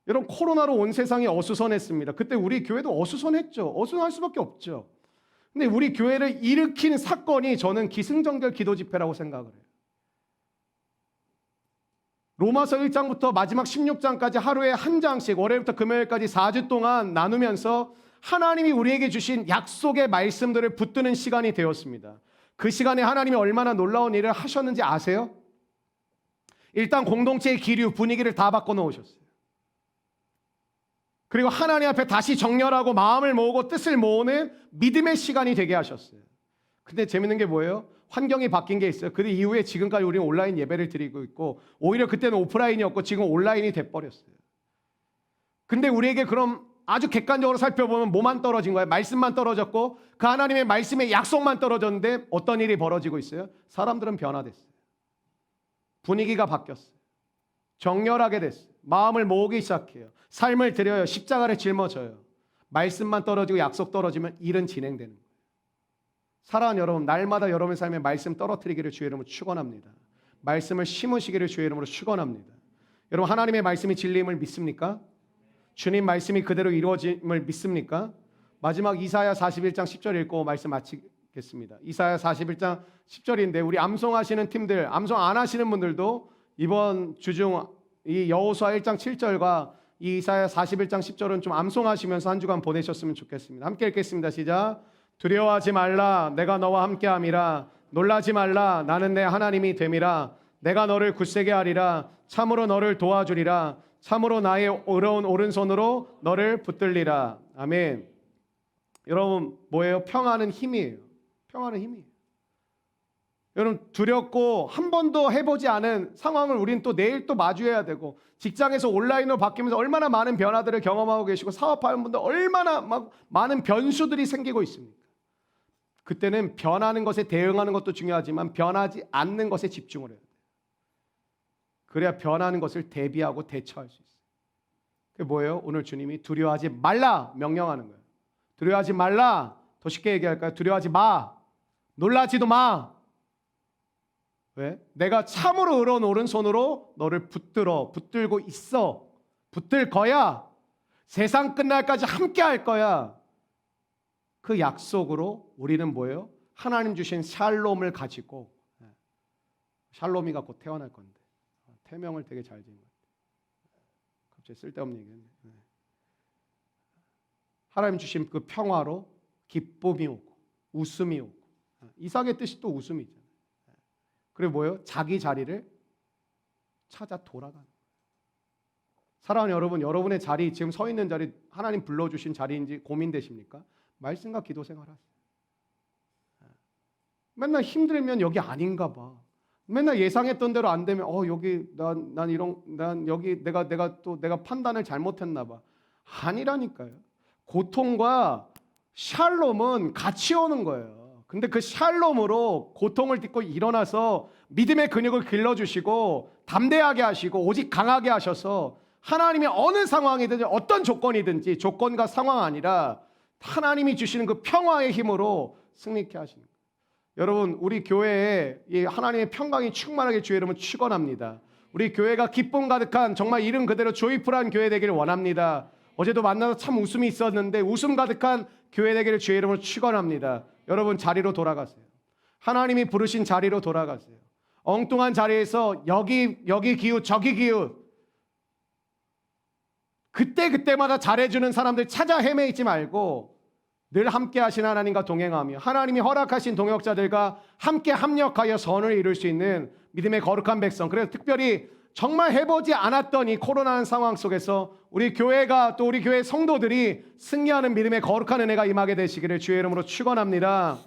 여러분 코로나로 온 세상이 어수선했습니다. 그때 우리 교회도 어수선했죠. 어수선할 수밖에 없죠. 근데 우리 교회를 일으킨 사건이 저는 기승전결 기도 집회라고 생각을 해요. 로마서 1장부터 마지막 16장까지 하루에 한 장씩 월요일부터 금요일까지 4주 동안 나누면서 하나님이 우리에게 주신 약속의 말씀들을 붙드는 시간이 되었습니다. 그 시간에 하나님이 얼마나 놀라운 일을 하셨는지 아세요? 일단 공동체의 기류 분위기를 다 바꿔놓으셨어요. 그리고 하나님 앞에 다시 정렬하고 마음을 모으고 뜻을 모으는 믿음의 시간이 되게 하셨어요. 근데 재밌는 게 뭐예요? 환경이 바뀐 게 있어요. 그 이후에 지금까지 우리는 온라인 예배를 드리고 있고 오히려 그때는 오프라인이었고 지금 온라인이 돼버렸어요. 근데 우리에게 그럼 아주 객관적으로 살펴보면 뭐만 떨어진 거예요? 말씀만 떨어졌고 그 하나님의 말씀의 약속만 떨어졌는데 어떤 일이 벌어지고 있어요? 사람들은 변화됐어요. 분위기가 바뀌었어요. 정렬하게 됐어요. 마음을 모으기 시작해요. 삶을 드려요. 십자가를 짊어져요. 말씀만 떨어지고 약속 떨어지면 일은 진행되는 거예요. 사랑하는 여러분, 날마다 여러분의 삶에 말씀 떨어뜨리기를 주의 이름으로 축원합니다. 말씀을 심으시기를 주의 이름으로 축원합니다. 여러분 하나님의 말씀이 진리임을 믿습니까? 주님 말씀이 그대로 이루어짐을 믿습니까? 마지막 이사야 41장 10절 읽고 말씀 마치겠습니다. 이사야 41장 10절인데 우리 암송하시는 팀들, 암송 안 하시는 분들도 이번 주중 이 여호수아 1장 7절과 이 이사야 41장 10절은 좀 암송하시면서 한 주간 보내셨으면 좋겠습니다. 함께 읽겠습니다. 시작. 두려워하지 말라 내가 너와 함께함이라. 놀라지 말라 나는 내 하나님이 됨이라. 내가 너를 굳세게 하리라. 참으로 너를 도와주리라. 참으로 나의 의로운 오른손으로 너를 붙들리라. 아멘. 여러분 뭐예요? 평안은 힘이에요. 평안은 힘이에요. 여러분 두렵고 한 번도 해보지 않은 상황을 우리는 또 내일 또 마주해야 되고 직장에서 온라인으로 바뀌면서 얼마나 많은 변화들을 경험하고 계시고 사업하는 분들 얼마나 막 많은 변수들이 생기고 있습니까? 그때는 변하는 것에 대응하는 것도 중요하지만 변하지 않는 것에 집중을 해야 돼요. 그래야 변하는 것을 대비하고 대처할 수 있어요. 그게 뭐예요? 오늘 주님이 두려워하지 말라 명령하는 거예요. 두려워하지 말라. 더 쉽게 얘기할까요? 두려워하지 마. 놀라지도 마. 왜? 내가 참으로 의로운 오른손으로 너를 붙들고 있어. 붙들 거야. 세상 끝날까지 함께 할 거야. 그 약속으로 우리는 뭐예요? 하나님 주신 샬롬을 가지고 샬롬이가 곧 태어날 건데 태명을 되게 잘 지은 것 같아요. 갑자기 쓸데없는 얘기했네. 하나님 주신 그 평화로 기쁨이 오고 웃음이 오고 이삭의 뜻이 또 웃음이죠. 그리고 뭐예요? 자기 자리를 찾아 돌아가는 거예요. 사랑하는 여러분, 여러분의 자리 지금 서 있는 자리 하나님 불러주신 자리인지 고민되십니까? 말씀과 기도 생활하세요. 맨날 힘들면 여기 아닌가 봐. 맨날 예상했던 대로 안 되면 여기 난 여기 내가 판단을 잘못했나 봐. 아니라니까요. 고통과 샬롬은 같이 오는 거예요. 근데 그 샬롬으로 고통을 딛고 일어나서 믿음의 근육을 길러주시고 담대하게 하시고 오직 강하게 하셔서 하나님이 어느 상황이든지 어떤 조건이든지 조건과 상황 아니라 하나님이 주시는 그 평화의 힘으로 승리케 하시는 거예요. 여러분, 우리 교회에 이 하나님의 평강이 충만하게 주의 이름을 축원합니다. 우리 교회가 기쁨 가득한 정말 이름 그대로 조이풀한 교회 되기를 원합니다. 어제도 만나서 참 웃음이 있었는데 웃음 가득한 교회 되기를 주의 이름으로 축원합니다. 여러분, 자리로 돌아가세요. 하나님이 부르신 자리로 돌아가세요. 엉뚱한 자리에서 여기 기웃 저기 기웃 그때마다 잘해주는 사람들 찾아 헤매이지 말고 늘 함께 하신 하나님과 동행하며 하나님이 허락하신 동역자들과 함께 합력하여 선을 이룰 수 있는 믿음의 거룩한 백성. 그래서 특별히 정말 해보지 않았던 이 코로나 상황 속에서 우리 교회가 또 우리 교회 성도들이 승리하는 믿음의 거룩한 은혜가 임하게 되시기를 주의 이름으로 축원합니다.